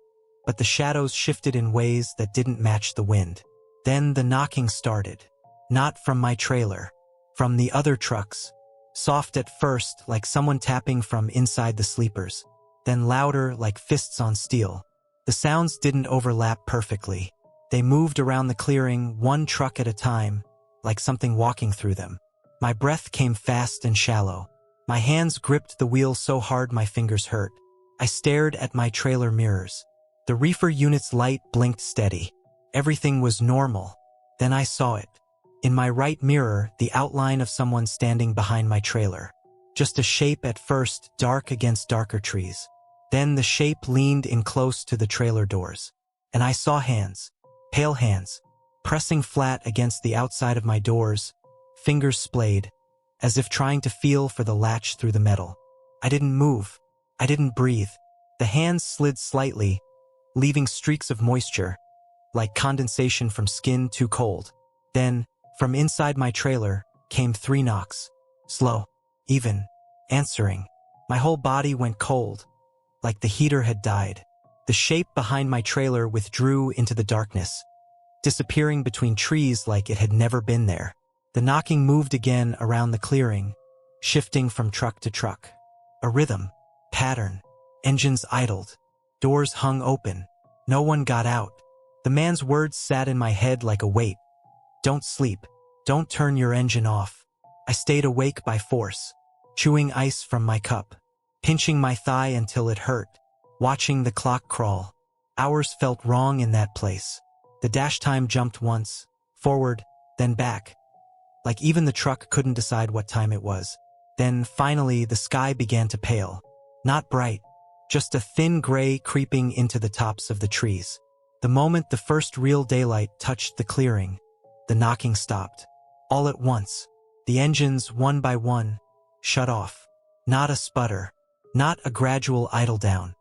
but the shadows shifted in ways that didn't match the wind. Then the knocking started. Not from my trailer. From the other trucks. Soft at first, like someone tapping from inside the sleepers. Then louder, like fists on steel. The sounds didn't overlap perfectly. They moved around the clearing, one truck at a time, like something walking through them. My breath came fast and shallow. My hands gripped the wheel so hard my fingers hurt. I stared at my trailer mirrors. The reefer unit's light blinked steady. Everything was normal. Then I saw it. In my right mirror, the outline of someone standing behind my trailer. Just a shape at first, dark against darker trees. Then the shape leaned in close to the trailer doors. And I saw hands, pale hands, pressing flat against the outside of my doors, fingers splayed, as if trying to feel for the latch through the metal. I didn't move. I didn't breathe. The hands slid slightly, leaving streaks of moisture, like condensation from skin too cold. Then, from inside my trailer, came 3 knocks. Slow, even, answering. My whole body went cold, like the heater had died. The shape behind my trailer withdrew into the darkness, disappearing between trees like it had never been there. The knocking moved again around the clearing, shifting from truck to truck. A rhythm, pattern, engines idled, doors hung open. No one got out. The man's words sat in my head like a weight. Don't sleep. Don't turn your engine off. I stayed awake by force, chewing ice from my cup, pinching my thigh until it hurt, watching the clock crawl. Hours felt wrong in that place. The dash time jumped once, forward, then back. Like even the truck couldn't decide what time it was. Then, finally, the sky began to pale. Not bright, just a thin gray creeping into the tops of the trees. The moment the first real daylight touched the clearing, the knocking stopped. All at once, the engines, one by one, shut off. Not a sputter, not a gradual idle down.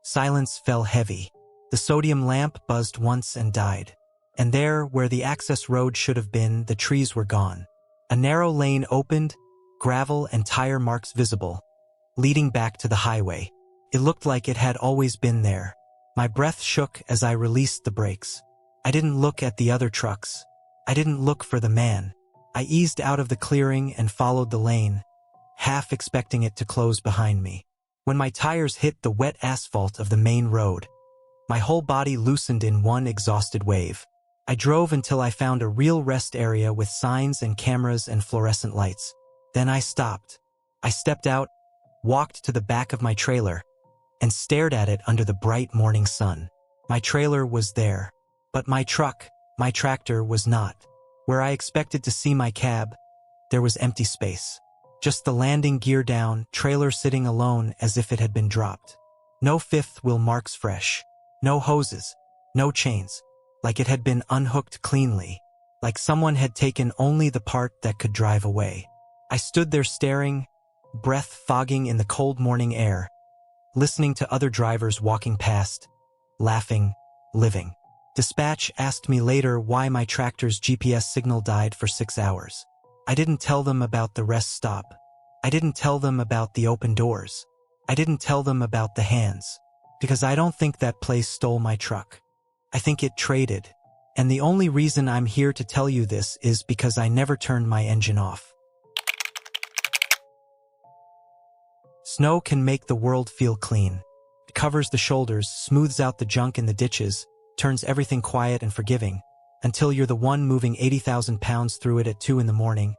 Silence fell heavy. The sodium lamp buzzed once and died. And there, where the access road should have been, the trees were gone. A narrow lane opened, gravel and tire marks visible, leading back to the highway. It looked like it had always been there. My breath shook as I released the brakes. I didn't look at the other trucks. I didn't look for the man. I eased out of the clearing and followed the lane, half expecting it to close behind me. When my tires hit the wet asphalt of the main road, my whole body loosened in one exhausted wave. I drove until I found a real rest area with signs and cameras and fluorescent lights. Then I stopped. I stepped out, walked to the back of my trailer, and stared at it under the bright morning sun. My trailer was there, but my truck, my tractor, was not. Where I expected to see my cab, there was empty space. Just the landing gear down, trailer sitting alone as if it had been dropped. No fifth wheel marks fresh. No hoses. No chains. Like it had been unhooked cleanly. Like someone had taken only the part that could drive away. I stood there staring, breath fogging in the cold morning air, listening to other drivers walking past, laughing, living. Dispatch asked me later why my tractor's GPS signal died for 6 hours. I didn't tell them about the rest stop. I didn't tell them about the open doors. I didn't tell them about the hands. Because I don't think that place stole my truck. I think it traded. And the only reason I'm here to tell you this is because I never turned my engine off. Snow can make the world feel clean. It covers the shoulders, smooths out the junk in the ditches, turns everything quiet and forgiving, until you're the one moving 80,000 pounds through it at 2 in the morning,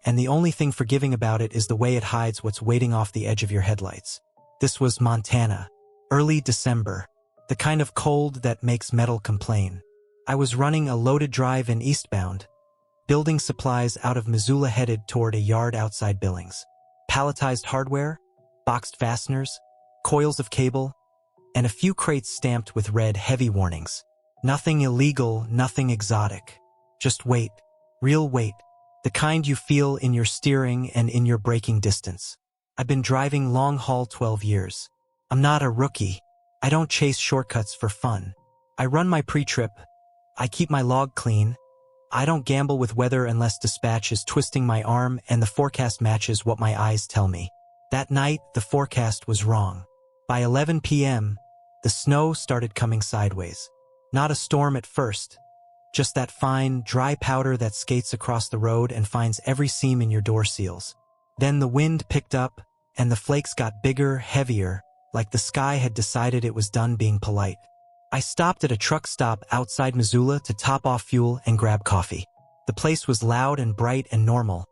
and the only thing forgiving about it is the way it hides what's waiting off the edge of your headlights. This was Montana. Early December. The kind of cold that makes metal complain. I was running a loaded drive in eastbound, building supplies out of Missoula headed toward a yard outside Billings. Palletized hardware, boxed fasteners, coils of cable, and a few crates stamped with red heavy warnings. Nothing illegal, nothing exotic. Just weight. Real weight. The kind you feel in your steering and in your braking distance. I've been driving long haul 12 years. I'm not a rookie. I don't chase shortcuts for fun. I run my pre-trip. I keep my log clean. I don't gamble with weather unless dispatch is twisting my arm and the forecast matches what my eyes tell me. That night, the forecast was wrong. By 11 p.m., the snow started coming sideways. Not a storm at first, just that fine, dry powder that skates across the road and finds every seam in your door seals. Then the wind picked up, and the flakes got bigger, heavier, like the sky had decided it was done being polite. I stopped at a truck stop outside Missoula to top off fuel and grab coffee. The place was loud and bright and normal.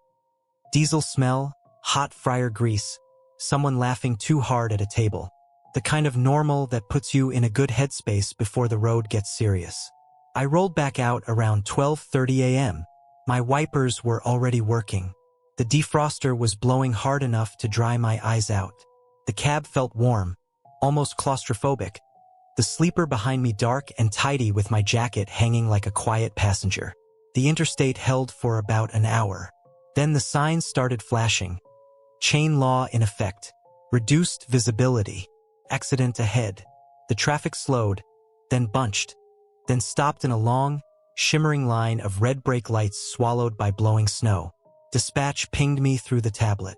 Diesel smell, hot fryer grease, someone laughing too hard at a table. The kind of normal that puts you in a good headspace before the road gets serious. I rolled back out around 12:30 a.m. My wipers were already working. The defroster was blowing hard enough to dry my eyes out. The cab felt warm, almost claustrophobic. The sleeper behind me dark and tidy with my jacket hanging like a quiet passenger. The interstate held for about an hour. Then the signs started flashing. Chain law in effect. Reduced visibility. Accident ahead. The traffic slowed, then bunched, then stopped in a long, shimmering line of red brake lights swallowed by blowing snow. Dispatch pinged me through the tablet.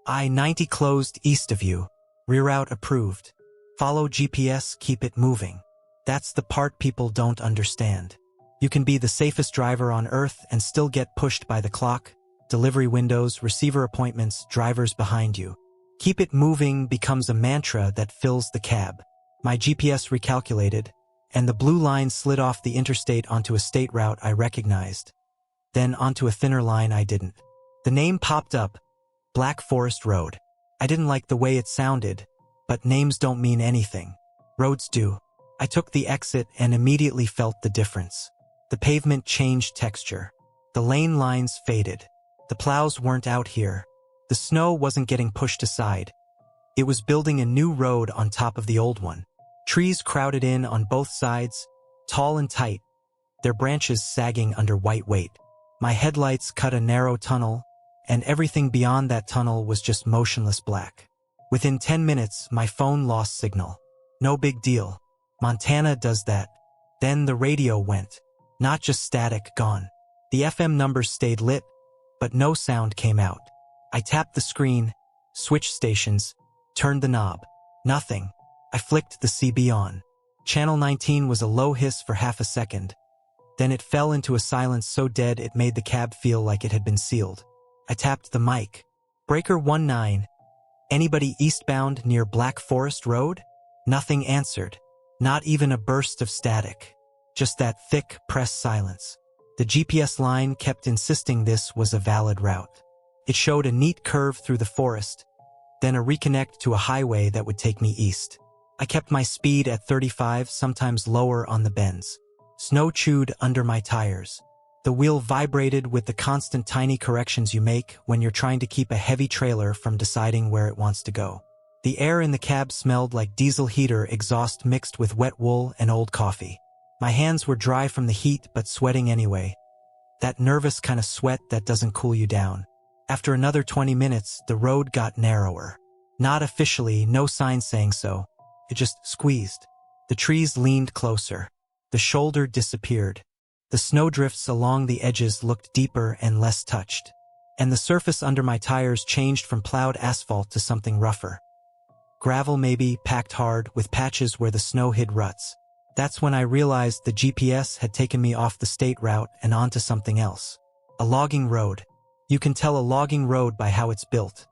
I-90 closed east of you. Reroute approved. Follow GPS, keep it moving. That's the part people don't understand. You can be the safest driver on earth and still get pushed by the clock, delivery windows, receiver appointments, drivers behind you. Keep it moving becomes a mantra that fills the cab. My GPS recalculated, and the blue line slid off the interstate onto a state route I recognized, then onto a thinner line I didn't. The name popped up, Black Forest Road. I didn't like the way it sounded, but names don't mean anything. Roads do. I took the exit and immediately felt the difference. The pavement changed texture. The lane lines faded. The plows weren't out here. The snow wasn't getting pushed aside. It was building a new road on top of the old one. Trees crowded in on both sides, tall and tight, their branches sagging under white weight. My headlights cut a narrow tunnel, and everything beyond that tunnel was just motionless black. Within 10 minutes, my phone lost signal. No big deal. Montana does that. Then the radio went. Not just static, gone. The FM numbers stayed lit, but no sound came out. I tapped the screen, switched stations, turned the knob. Nothing. I flicked the CB on. Channel 19 was a low hiss for half a second. Then it fell into a silence so dead it made the cab feel like it had been sealed. I tapped the mic. Breaker 19. Anybody eastbound near Black Forest Road? Nothing answered. Not even a burst of static. Just that thick, pressed silence. The GPS line kept insisting this was a valid route. It showed a neat curve through the forest, then a reconnect to a highway that would take me east. I kept my speed at 35, sometimes lower on the bends. Snow chewed under my tires. The wheel vibrated with the constant tiny corrections you make when you're trying to keep a heavy trailer from deciding where it wants to go. The air in the cab smelled like diesel heater exhaust mixed with wet wool and old coffee. My hands were dry from the heat but sweating anyway. That nervous kind of sweat that doesn't cool you down. After another 20 minutes, the road got narrower. Not officially, no sign saying so. It just squeezed. The trees leaned closer. The shoulder disappeared. The snowdrifts along the edges looked deeper and less touched. And the surface under my tires changed from plowed asphalt to something rougher. Gravel maybe, packed hard, with patches where the snow hid ruts. That's when I realized the GPS had taken me off the state route and onto something else. A logging road. You can tell a logging road by how it's built.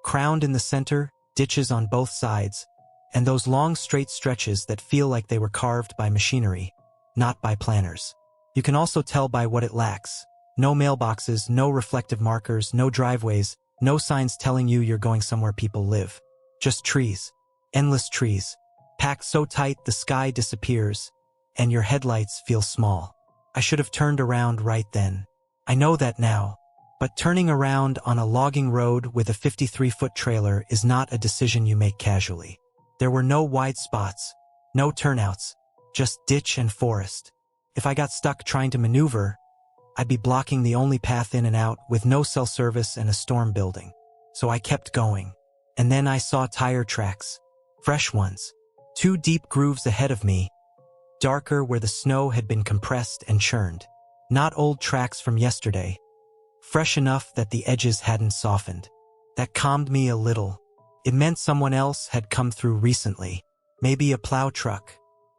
Crowned in the center, ditches on both sides, and those long straight stretches that feel like they were carved by machinery, not by planners. You can also tell by what it lacks. No mailboxes, no reflective markers, no driveways, no signs telling you you're going somewhere people live. Just trees. Endless trees. Packed so tight the sky disappears, and your headlights feel small. I should have turned around right then. I know that now. But turning around on a logging road with a 53-foot trailer is not a decision you make casually. There were no wide spots, no turnouts, just ditch and forest. If I got stuck trying to maneuver, I'd be blocking the only path in and out with no cell service and a storm building. So I kept going. And then I saw tire tracks. Fresh ones. 2 deep grooves ahead of me, darker where the snow had been compressed and churned. Not old tracks from yesterday. Fresh enough that the edges hadn't softened. That calmed me a little. It meant someone else had come through recently. Maybe a plow truck.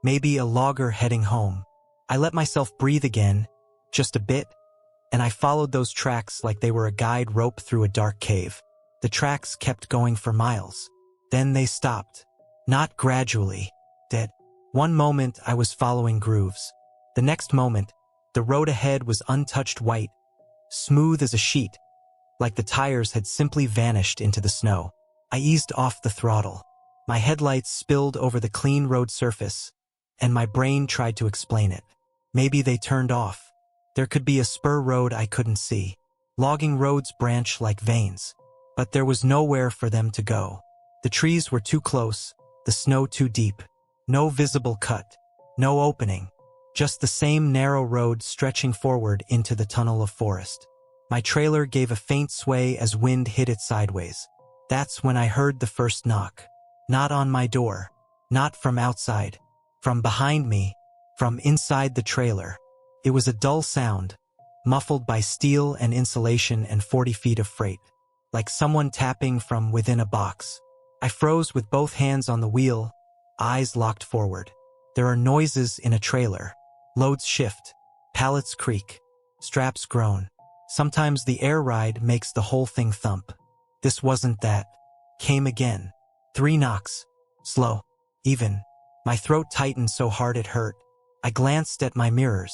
Maybe a logger heading home. I let myself breathe again, just a bit, and I followed those tracks like they were a guide rope through a dark cave. The tracks kept going for miles. Then they stopped. Not gradually. Dead. One moment I was following grooves. The next moment, the road ahead was untouched white, smooth as a sheet, like the tires had simply vanished into the snow. I eased off the throttle. My headlights spilled over the clean road surface, and my brain tried to explain it. Maybe they turned off. There could be a spur road I couldn't see. Logging roads branch like veins. But there was nowhere for them to go. The trees were too close, the snow too deep. No visible cut. No opening. Just the same narrow road stretching forward into the tunnel of forest. My trailer gave a faint sway as wind hit it sideways. That's when I heard the first knock. Not on my door. Not from outside. From behind me. From inside the trailer. It was a dull sound, muffled by steel and insulation and 40 feet of freight. Like someone tapping from within a box. I froze with both hands on the wheel, eyes locked forward. There are noises in a trailer. Loads shift. Pallets creak. Straps groan. Sometimes the air ride makes the whole thing thump. This wasn't that. Came again. 3 knocks. Slow. Even. My throat tightened so hard it hurt. I glanced at my mirrors.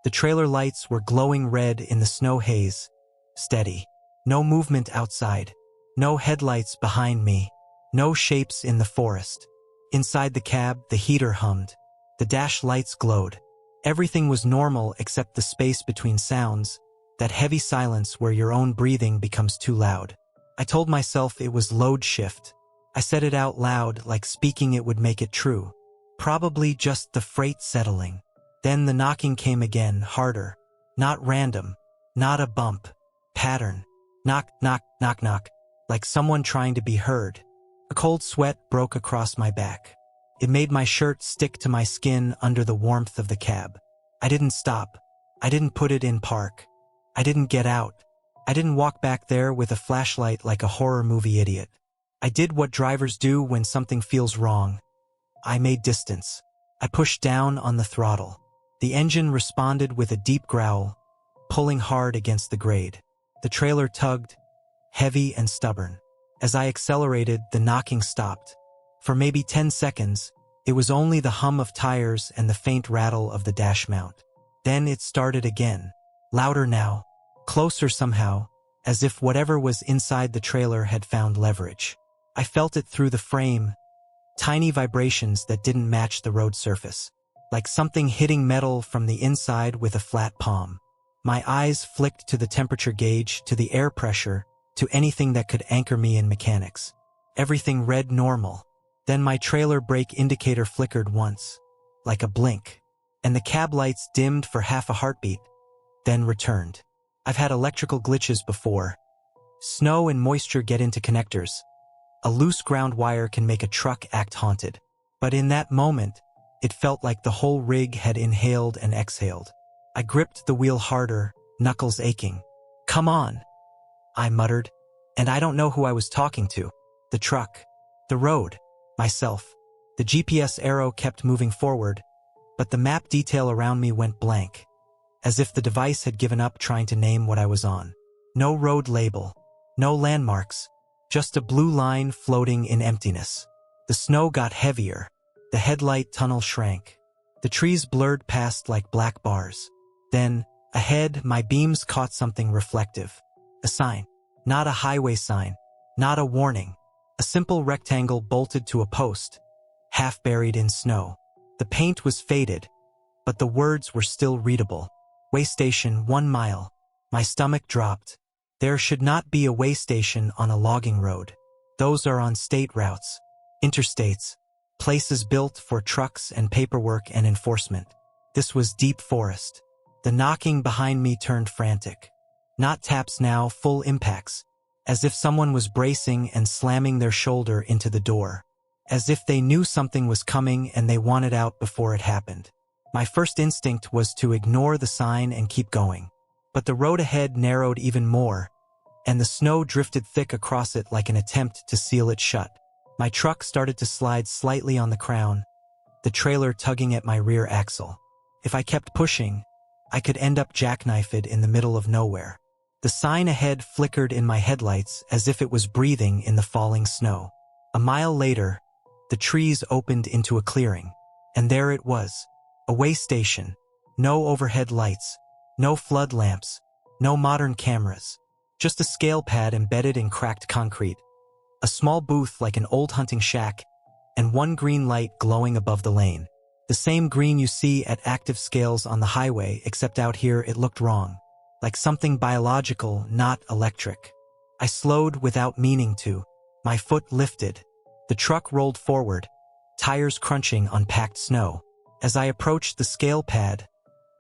The trailer lights were glowing red in the snow haze. Steady. No movement outside. No headlights behind me. No shapes in the forest. Inside the cab, the heater hummed. The dash lights glowed. Everything was normal except the space between sounds, that heavy silence where your own breathing becomes too loud. I told myself it was load shift. I said it out loud, like speaking it would make it true. Probably just the freight settling. Then the knocking came again, harder. Not random. Not a bump. Pattern. Knock, knock, knock, knock. Like someone trying to be heard. A cold sweat broke across my back. It made my shirt stick to my skin under the warmth of the cab. I didn't stop. I didn't put it in park. I didn't get out. I didn't walk back there with a flashlight like a horror movie idiot. I did what drivers do when something feels wrong. I made distance. I pushed down on the throttle. The engine responded with a deep growl, pulling hard against the grade. The trailer tugged, heavy and stubborn. As I accelerated, the knocking stopped. For maybe 10 seconds, it was only the hum of tires and the faint rattle of the dash mount. Then it started again, louder now, closer somehow, as if whatever was inside the trailer had found leverage. I felt it through the frame, tiny vibrations that didn't match the road surface, like something hitting metal from the inside with a flat palm. My eyes flicked to the temperature gauge, to the air pressure, to anything that could anchor me in mechanics. Everything read normal. Then my trailer brake indicator flickered once, like a blink, and the cab lights dimmed for half a heartbeat, then returned. I've had electrical glitches before. Snow and moisture get into connectors. A loose ground wire can make a truck act haunted. But in that moment, it felt like the whole rig had inhaled and exhaled. I gripped the wheel harder, knuckles aching. "Come on," I muttered, and I don't know who I was talking to. The truck. The road. Myself. The GPS arrow kept moving forward, but the map detail around me went blank, as if the device had given up trying to name what I was on. No road label. No landmarks. Just a blue line floating in emptiness. The snow got heavier. The headlight tunnel shrank. The trees blurred past like black bars. Then, ahead, my beams caught something reflective. A sign. Not a highway sign. Not a warning. A simple rectangle bolted to a post, half buried in snow. The paint was faded, but the words were still readable. Way station 1 mile. My stomach dropped. There should not be a way station on a logging road. Those are on state routes, interstates, places built for trucks and paperwork and enforcement. This was deep forest. The knocking behind me turned frantic. Not taps now, full impacts. As if someone was bracing and slamming their shoulder into the door. As if they knew something was coming and they wanted out before it happened. My first instinct was to ignore the sign and keep going. But the road ahead narrowed even more, and the snow drifted thick across it like an attempt to seal it shut. My truck started to slide slightly on the crown, the trailer tugging at my rear axle. If I kept pushing, I could end up jackknifed in the middle of nowhere. The sign ahead flickered in my headlights as if it was breathing in the falling snow. A mile later, the trees opened into a clearing, and there it was, a way station. No overhead lights, no flood lamps, no modern cameras, just a scale pad embedded in cracked concrete, a small booth like an old hunting shack, and one green light glowing above the lane. The same green you see at active scales on the highway, except out here it looked wrong. Like something biological, not electric. I slowed without meaning to. My foot lifted. The truck rolled forward, tires crunching on packed snow. As I approached the scale pad,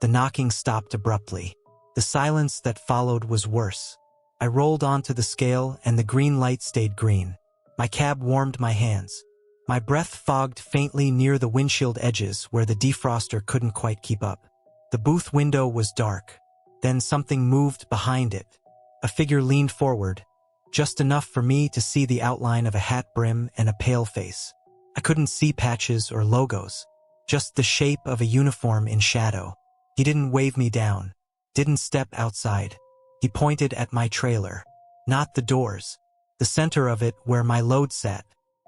the knocking stopped abruptly. The silence that followed was worse. I rolled onto the scale and the green light stayed green. My cab warmed my hands. My breath fogged faintly near the windshield edges where the defroster couldn't quite keep up. The booth window was dark. Then something moved behind it. A figure leaned forward, just enough for me to see the outline of a hat brim and a pale face. I couldn't see patches or logos, just the shape of a uniform in shadow. He didn't wave me down, didn't step outside. He pointed at my trailer, not the doors, the center of it where my load sat.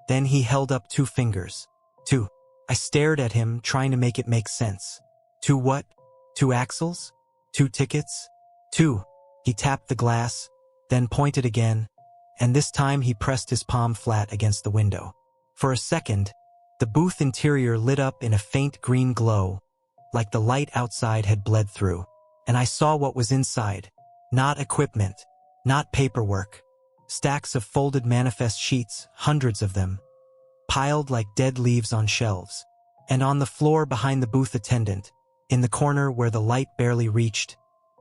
Then he held up 2 fingers. 2. I stared at him, trying to make it make sense. 2 what? 2 axles? 2 tickets? 2. He tapped the glass, then pointed again, and this time he pressed his palm flat against the window. For a second, the booth interior lit up in a faint green glow, like the light outside had bled through, and I saw what was inside. Not equipment, not paperwork. Stacks of folded manifest sheets, hundreds of them, piled like dead leaves on shelves. And on the floor behind the booth attendant, in the corner where the light barely reached,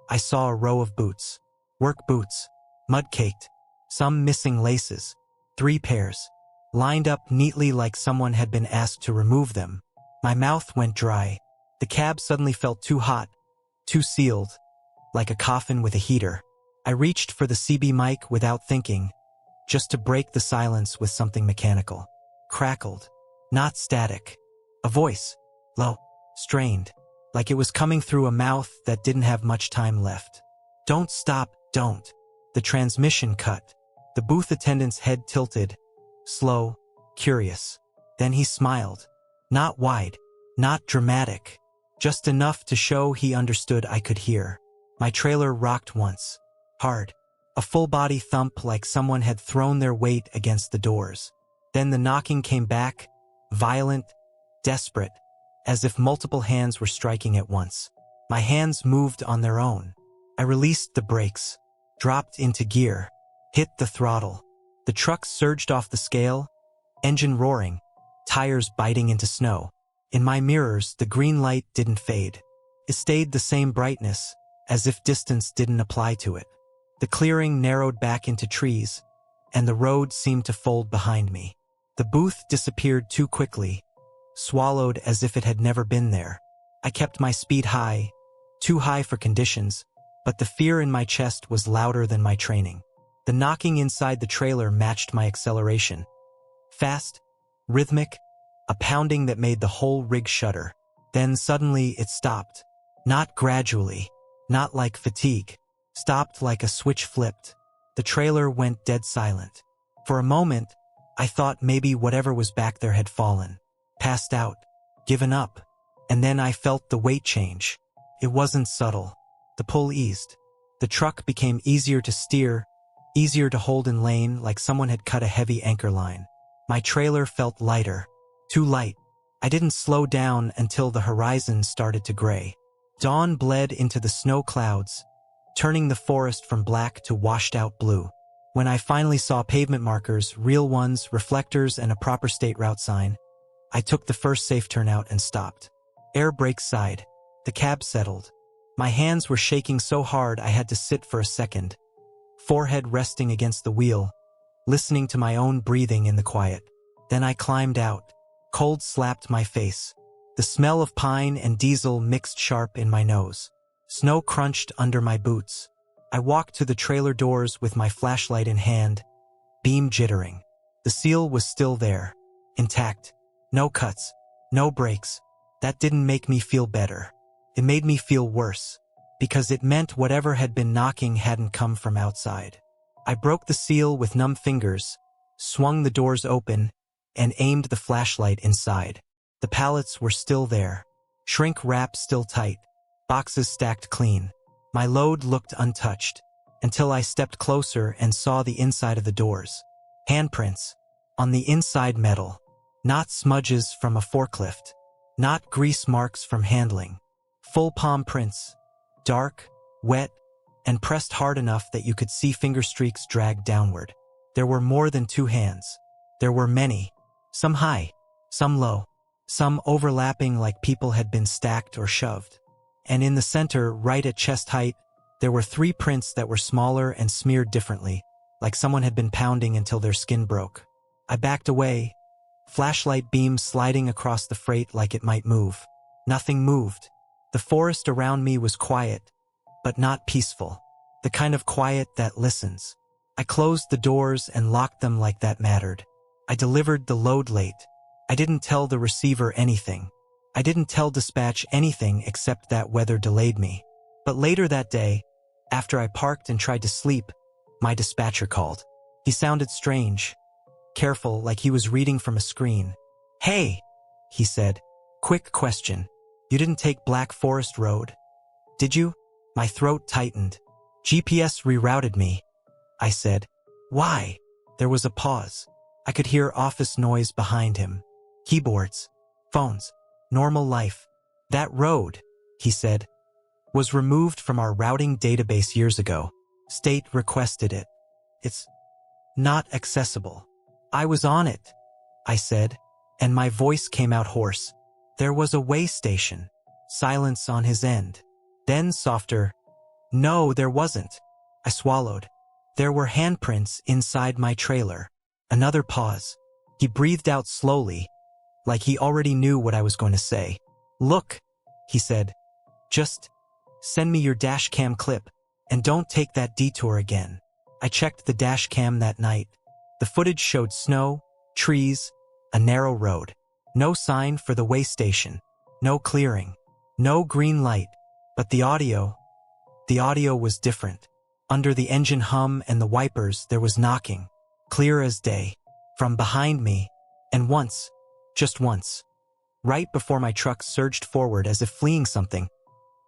I saw a row of boots. Work boots, mud-caked, some missing laces, 3 pairs, lined up neatly like someone had been asked to remove them. My mouth went dry. The cab suddenly felt too hot, too sealed, like a coffin with a heater. I reached for the CB mic without thinking, just to break the silence with something mechanical. Crackled, not static. A voice, low, strained, like it was coming through a mouth that didn't have much time left. Don't stop, don't. The transmission cut. The booth attendant's head tilted, slow, curious. Then he smiled. Not wide, not dramatic, just enough to show he understood I could hear. My trailer rocked once. Hard. A full-body thump like someone had thrown their weight against the doors. Then the knocking came back, violent, desperate, as if multiple hands were striking at once. My hands moved on their own. I released the brakes, dropped into gear, hit the throttle. The truck surged off the scale, engine roaring, tires biting into snow. In my mirrors, the green light didn't fade. It stayed the same brightness, as if distance didn't apply to it. The clearing narrowed back into trees, and the road seemed to fold behind me. The booth disappeared too quickly, swallowed as if it had never been there. I kept my speed high, too high for conditions, but the fear in my chest was louder than my training. The knocking inside the trailer matched my acceleration. Fast, rhythmic, a pounding that made the whole rig shudder. Then suddenly it stopped. Not gradually, not like fatigue. Stopped like a switch flipped. The trailer went dead silent. For a moment, I thought maybe whatever was back there had fallen, passed out, given up. And then I felt the weight change. It wasn't subtle. The pull eased. The truck became easier to steer, easier to hold in lane, like someone had cut a heavy anchor line. My trailer felt lighter. Too light. I didn't slow down until the horizon started to gray. Dawn bled into the snow clouds, turning the forest from black to washed-out blue. When I finally saw pavement markers, real ones, reflectors, and a proper state route sign, I took the first safe turnout and stopped. Air brakes sighed. The cab settled. My hands were shaking so hard I had to sit for a second, forehead resting against the wheel, listening to my own breathing in the quiet. Then I climbed out. Cold slapped my face. The smell of pine and diesel mixed sharp in my nose. Snow crunched under my boots. I walked to the trailer doors with my flashlight in hand, beam jittering. The seal was still there, intact. No cuts, no breaks. That didn't make me feel better. It made me feel worse, because it meant whatever had been knocking hadn't come from outside. I broke the seal with numb fingers, swung the doors open, and aimed the flashlight inside. The pallets were still there, shrink wrap still tight, boxes stacked clean. My load looked untouched, until I stepped closer and saw the inside of the doors. Handprints, on the inside metal, not smudges from a forklift, not grease marks from handling. Full palm prints, dark, wet, and pressed hard enough that you could see finger streaks drag downward. There were more than 2 hands. There were many, some high, some low, some overlapping like people had been stacked or shoved. And in the center, right at chest height, there were 3 prints that were smaller and smeared differently, like someone had been pounding until their skin broke. I backed away, flashlight beam sliding across the freight like it might move. Nothing moved. The forest around me was quiet, but not peaceful. The kind of quiet that listens. I closed the doors and locked them like that mattered. I delivered the load late. I didn't tell the receiver anything. I didn't tell dispatch anything except that weather delayed me. But later that day, after I parked and tried to sleep, my dispatcher called. He sounded strange, careful, like he was reading from a screen. "Hey, he said. Quick question. You didn't take Black Forest Road, did you? My throat tightened. GPS rerouted me, I said. Why? There was a pause. I could hear office noise behind him. Keyboards. Phones. Normal life. That road, he said, was removed from our routing database years ago. State requested it. It's not accessible. I was on it, I said, and my voice came out hoarse. There was a way station. Silence on his end. Then softer. No, there wasn't. I swallowed. There were handprints inside my trailer. Another pause. He breathed out slowly, like he already knew what I was going to say. Look, he said. Just send me your dash cam clip, and don't take that detour again. I checked the dash cam that night. The footage showed snow, trees, a narrow road. No sign for the way station. No clearing. No green light. But the audio was different. Under the engine hum and the wipers, there was knocking, clear as day, from behind me, and once, just once, right before my truck surged forward as if fleeing something,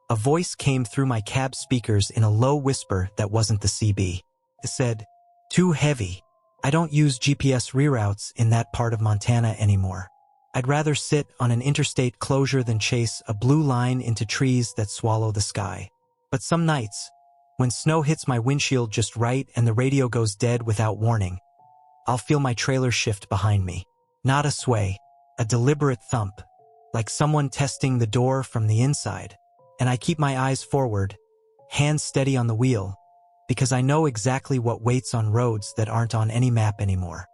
a voice came through my cab speakers in a low whisper that wasn't the CB. It said, "Too heavy. I don't use GPS reroutes in that part of Montana anymore. I'd rather sit on an interstate closure than chase a blue line into trees that swallow the sky. But some nights, when snow hits my windshield just right and the radio goes dead without warning, I'll feel my trailer shift behind me. Not a sway, a deliberate thump, like someone testing the door from the inside. And I keep my eyes forward, hands steady on the wheel, because I know exactly what waits on roads that aren't on any map anymore.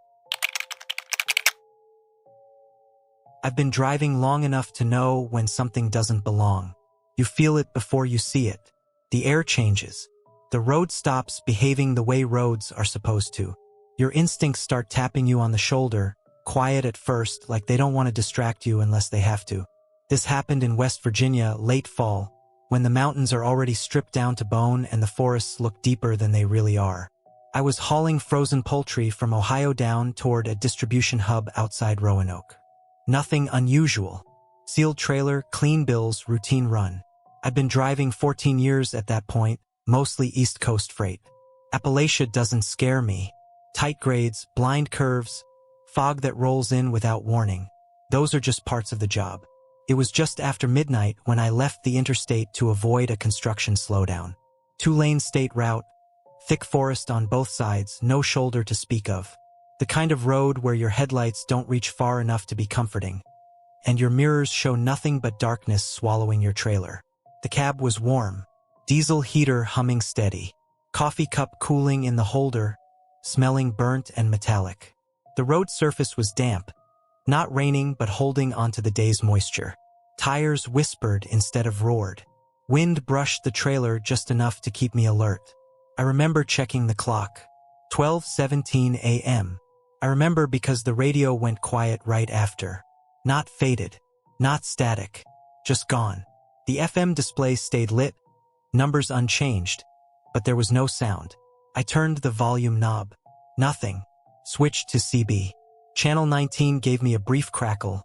I've been driving long enough to know when something doesn't belong. You feel it before you see it. The air changes. The road stops behaving the way roads are supposed to. Your instincts start tapping you on the shoulder, quiet at first, like they don't want to distract you unless they have to. This happened in West Virginia late fall, when the mountains are already stripped down to bone and the forests look deeper than they really are. I was hauling frozen poultry from Ohio down toward a distribution hub outside Roanoke. Nothing unusual. Sealed trailer, clean bills, routine run. I'd been driving 14 years at that point, mostly East Coast freight. Appalachia doesn't scare me. Tight grades, blind curves, fog that rolls in without warning. Those are just parts of the job. It was just after midnight when I left the interstate to avoid a construction slowdown. 2-lane state route, thick forest on both sides, no shoulder to speak of. The kind of road where your headlights don't reach far enough to be comforting, and your mirrors show nothing but darkness swallowing your trailer. The cab was warm, diesel heater humming steady, coffee cup cooling in the holder, smelling burnt and metallic. The road surface was damp, not raining but holding onto the day's moisture. Tires whispered instead of roared. Wind brushed the trailer just enough to keep me alert. I remember checking the clock. 12:17 a.m. I remember because the radio went quiet right after. Not faded, not static, just gone. The FM display stayed lit, numbers unchanged, but there was no sound. I turned the volume knob. Nothing. Switched to CB. Channel 19 gave me a brief crackle,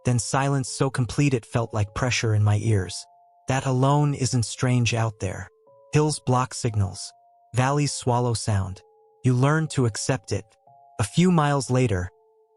then silence so complete it felt like pressure in my ears. That alone isn't strange out there. Hills block signals. Valleys swallow sound. You learn to accept it. A few miles later,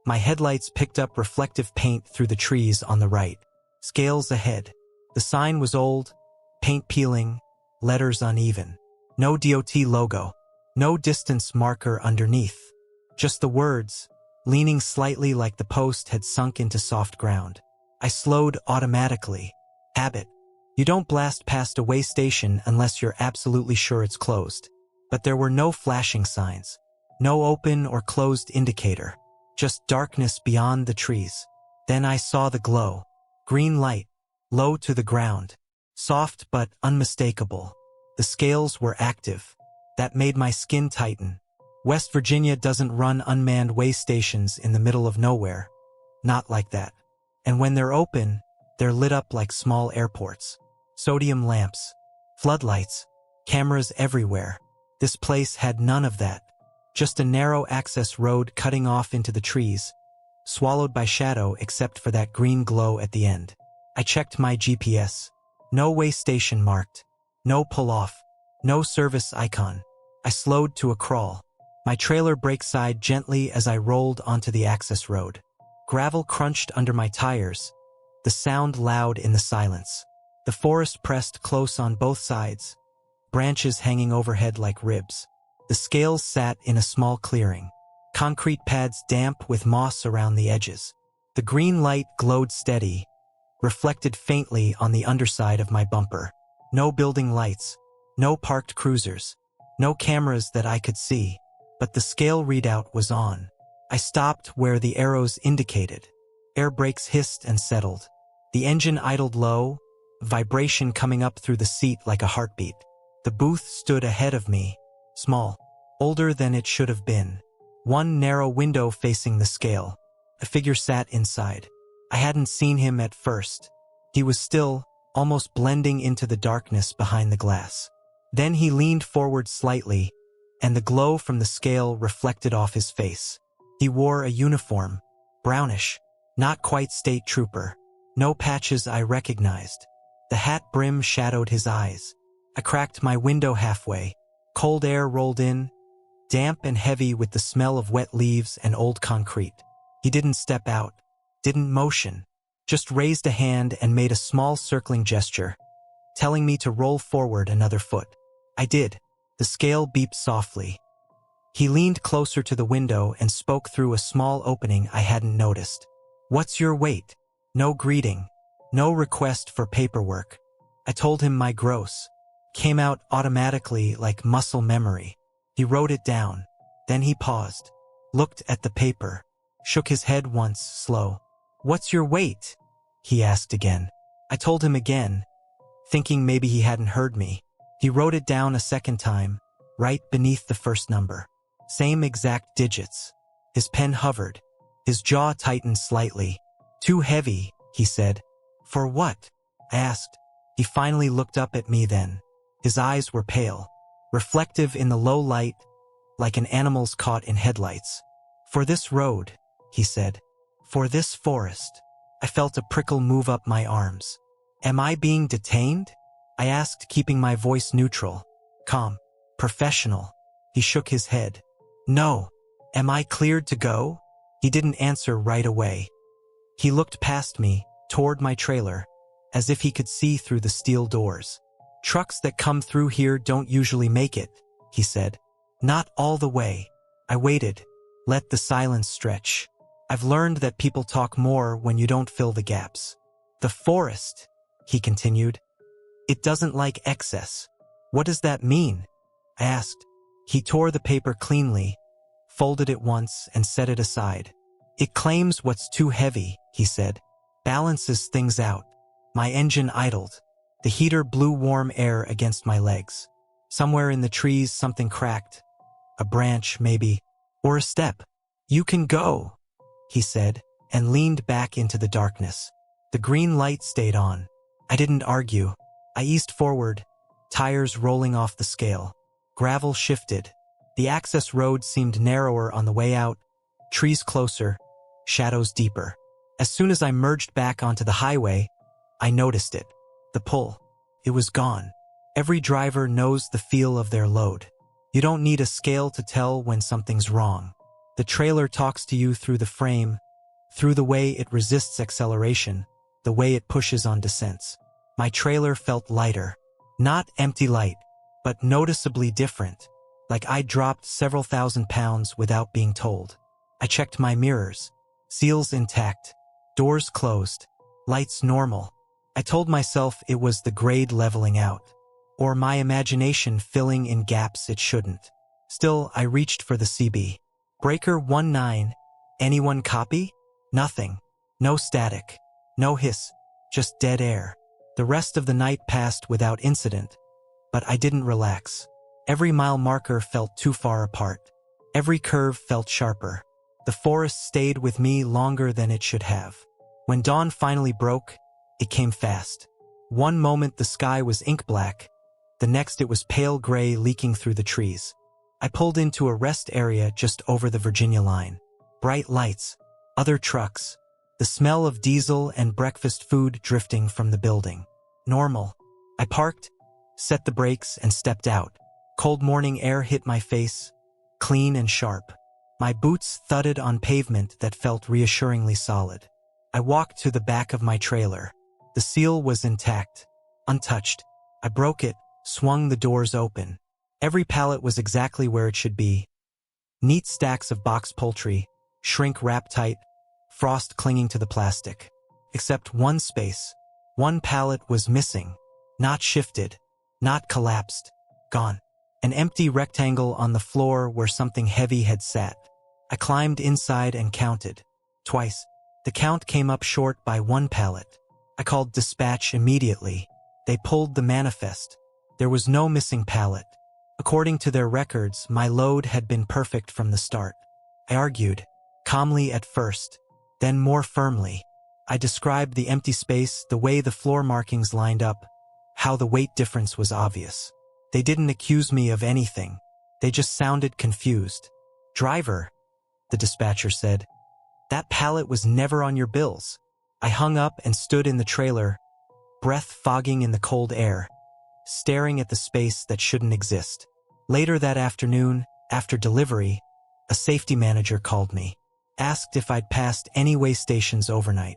my headlights picked up reflective paint through the trees on the right. Scales ahead. The sign was old, paint peeling, letters uneven. No DOT logo. No distance marker underneath. Just the words, leaning slightly like the post had sunk into soft ground. I slowed automatically. Habit. You don't blast past a way station unless you're absolutely sure it's closed. But there were no flashing signs. No open or closed indicator. Just darkness beyond the trees. Then I saw the glow. Green light. Low to the ground. Soft but unmistakable. The scales were active. That made my skin tighten. West Virginia doesn't run unmanned way stations in the middle of nowhere. Not like that. And when they're open, they're lit up like small airports. Sodium lamps. Floodlights. Cameras everywhere. This place had none of that. Just a narrow access road cutting off into the trees, swallowed by shadow except for that green glow at the end. I checked my GPS. No way station marked. No pull-off. No service icon. I slowed to a crawl. My trailer brakes sighed gently as I rolled onto the access road. Gravel crunched under my tires, the sound loud in the silence. The forest pressed close on both sides, branches hanging overhead like ribs. The scales sat in a small clearing. Concrete pads damp with moss around the edges. The green light glowed steady, reflected faintly on the underside of my bumper. No building lights, no parked cruisers, no cameras that I could see, but the scale readout was on. I stopped where the arrows indicated. Air brakes hissed and settled. The engine idled low, vibration coming up through the seat like a heartbeat. The booth stood ahead of me, small, older than it should have been. One narrow window facing the scale. A figure sat inside. I hadn't seen him at first. He was still, almost blending into the darkness behind the glass. Then he leaned forward slightly, and the glow from the scale reflected off his face. He wore a uniform, brownish, not quite state trooper. No patches I recognized. The hat brim shadowed his eyes. I cracked my window halfway. Cold air rolled in, damp and heavy with the smell of wet leaves and old concrete. He didn't step out, didn't motion, just raised a hand and made a small circling gesture, telling me to roll forward another foot. I did. The scale beeped softly. He leaned closer to the window and spoke through a small opening I hadn't noticed. "What's your weight?" No greeting, no request for paperwork. I told him my gross. Came out automatically like muscle memory. He wrote it down. Then he paused, looked at the paper, shook his head once, slow. "What's your weight?" he asked again. I told him again, thinking maybe he hadn't heard me. He wrote it down a second time, right beneath the first number. Same exact digits. His pen hovered. His jaw tightened slightly. "Too heavy," he said. "For what?" I asked. He finally looked up at me then. His eyes were pale, reflective in the low light, like an animal's caught in headlights. "For this road," he said. "For this forest." I felt a prickle move up my arms. "Am I being detained?" I asked, keeping my voice neutral, calm, professional. He shook his head. "No." "Am I cleared to go?" He didn't answer right away. He looked past me, toward my trailer, as if he could see through the steel doors. "Trucks that come through here don't usually make it," he said. "Not all the way." I waited, let the silence stretch. I've learned that people talk more when you don't fill the gaps. "The forest," he continued. "It doesn't like excess." "What does that mean?" I asked. He tore the paper cleanly, folded it once and set it aside. "It claims what's too heavy," he said. "Balances things out." My engine idled. The heater blew warm air against my legs. Somewhere in the trees something cracked. A branch, maybe, or a step. "You can go," he said, and leaned back into the darkness. The green light stayed on. I didn't argue. I eased forward, tires rolling off the scale. Gravel shifted. The access road seemed narrower on the way out, trees closer, shadows deeper. As soon as I merged back onto the highway, I noticed it. The pull. It was gone. Every driver knows the feel of their load. You don't need a scale to tell when something's wrong. The trailer talks to you through the frame, through the way it resists acceleration, the way it pushes on descents. My trailer felt lighter. Not empty light, but noticeably different, like I'd dropped several thousand pounds without being told. I checked my mirrors. Seals intact. Doors closed. Lights normal. I told myself it was the grade leveling out, or my imagination filling in gaps it shouldn't. Still, I reached for the CB. "Breaker 19. Anyone copy?" Nothing. No static. No hiss. Just dead air. The rest of the night passed without incident, but I didn't relax. Every mile marker felt too far apart. Every curve felt sharper. The forest stayed with me longer than it should have. When dawn finally broke, it came fast. One moment the sky was ink black, the next it was pale gray leaking through the trees. I pulled into a rest area just over the Virginia line. Bright lights. Other trucks. The smell of diesel and breakfast food drifting from the building. Normal. I parked, set the brakes, and stepped out. Cold morning air hit my face, clean and sharp. My boots thudded on pavement that felt reassuringly solid. I walked to the back of my trailer. The seal was intact, untouched. I broke it, swung the doors open. Every pallet was exactly where it should be. Neat stacks of box poultry, shrink wrapped tight, frost clinging to the plastic. Except one space. One pallet was missing. Not shifted, not collapsed. Gone. An empty rectangle on the floor where something heavy had sat. I climbed inside and counted. Twice. The count came up short by one pallet. I called dispatch immediately. They pulled the manifest. There was no missing pallet. According to their records, my load had been perfect from the start. I argued, calmly at first, then more firmly. I described the empty space, the way the floor markings lined up, how the weight difference was obvious. They didn't accuse me of anything. They just sounded confused. "Driver," the dispatcher said, "that pallet was never on your bills." I hung up and stood in the trailer, breath fogging in the cold air, staring at the space that shouldn't exist. Later that afternoon, after delivery, a safety manager called me, asked if I'd passed any way stations overnight.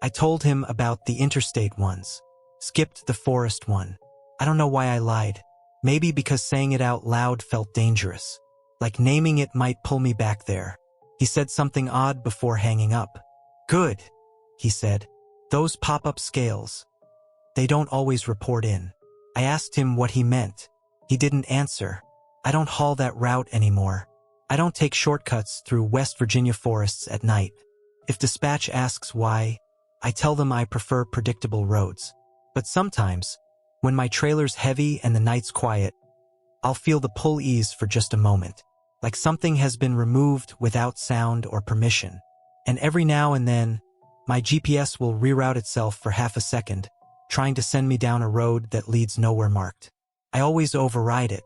I told him about the interstate ones, skipped the forest one. I don't know why I lied. Maybe because saying it out loud felt dangerous, like naming it might pull me back there. He said something odd before hanging up. "Good," he said. "Those pop-up scales. They don't always report in." I asked him what he meant. He didn't answer. I don't haul that route anymore. I don't take shortcuts through West Virginia forests at night. If dispatch asks why, I tell them I prefer predictable roads. But sometimes, when my trailer's heavy and the night's quiet, I'll feel the pull ease for just a moment, like something has been removed without sound or permission. And every now and then, my GPS will reroute itself for half a second, trying to send me down a road that leads nowhere marked. I always override it,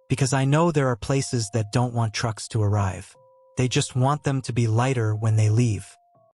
because I know there are places that don't want trucks to arrive. They just want them to be lighter when they leave.